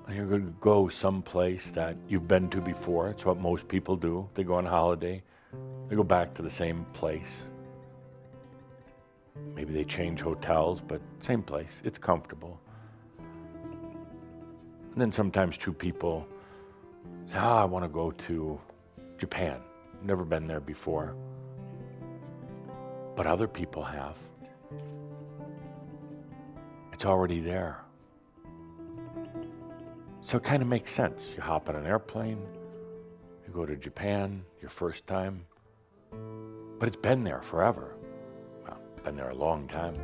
and you're going to go someplace that you've been to before. It's what most people do. They go on holiday, they go back to the same place. Maybe they change hotels, but same place. It's comfortable. And then sometimes two people say, I want to go to Japan. Never been there before. But other people have. It's already there. So it kind of makes sense. You hop on an airplane, you go to Japan, your first time, but it's been there forever. Well, been there a long time.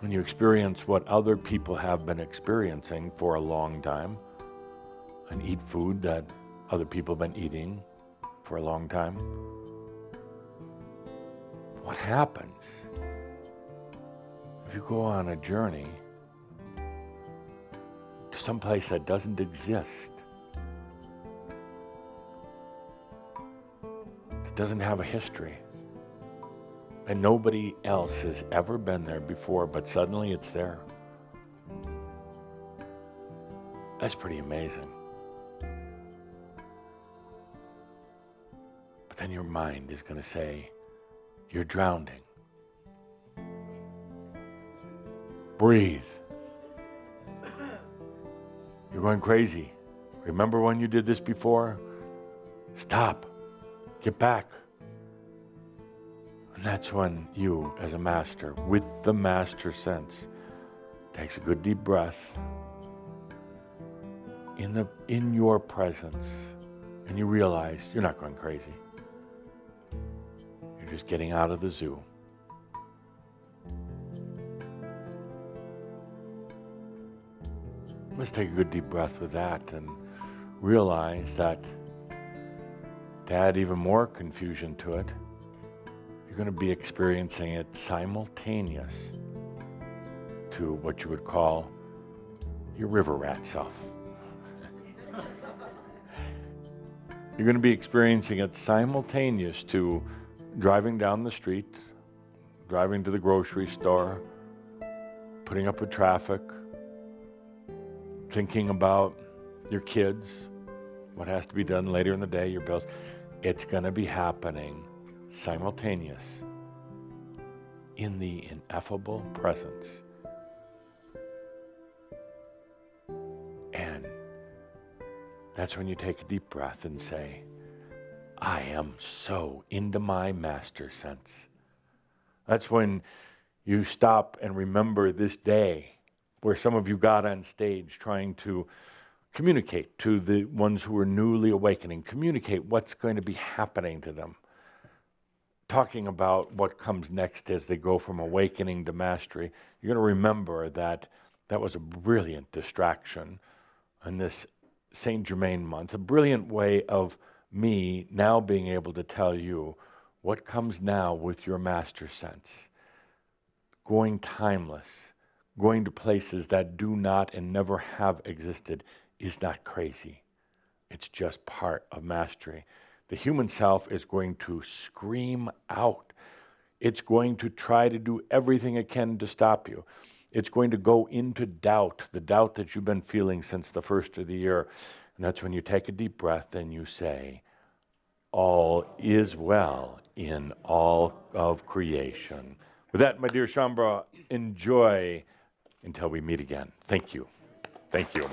When you experience what other people have been experiencing for a long time, and eat food that other people have been eating for a long time, what happens if you go on a journey to some place that doesn't exist, that doesn't have a history, and nobody else has ever been there before, but suddenly it's there? That's pretty amazing. But then your mind is going to say, you're drowning. Breathe. You're going crazy. Remember when you did this before? Stop. Get back. And that's when you, as a master, with the master sense, takes a good deep breath in your presence, and you realize you're not going crazy. You're just getting out of the zoo. Let's take a good deep breath with that and realize that to add even more confusion to it, you're going to be experiencing it simultaneous to what you would call your river rat self. You're going to be experiencing it simultaneous to driving down the street, driving to the grocery store, putting up with traffic, thinking about your kids, what has to be done later in the day, your bills. It's going to be happening simultaneous in the ineffable presence. And that's when you take a deep breath and say, I am so into my master sense. That's when you stop and remember this day where some of you got on stage trying to communicate to the ones who are newly awakening, communicate what's going to be happening to them, talking about what comes next as they go from awakening to mastery. You're going to remember that that was a brilliant distraction in this Saint Germain month, a brilliant way of me now being able to tell you what comes now with your master sense. going timeless, going to places that do not and never have existed is not crazy. It's just part of mastery. The human self is going to scream out. It's going to try to do everything it can to stop you. It's going to go into doubt, the doubt that you've been feeling since the first of the year. And that's when you take a deep breath and you say, all is well in all of creation. With that, my dear Shaumbra, enjoy until we meet again. Thank you. Thank you.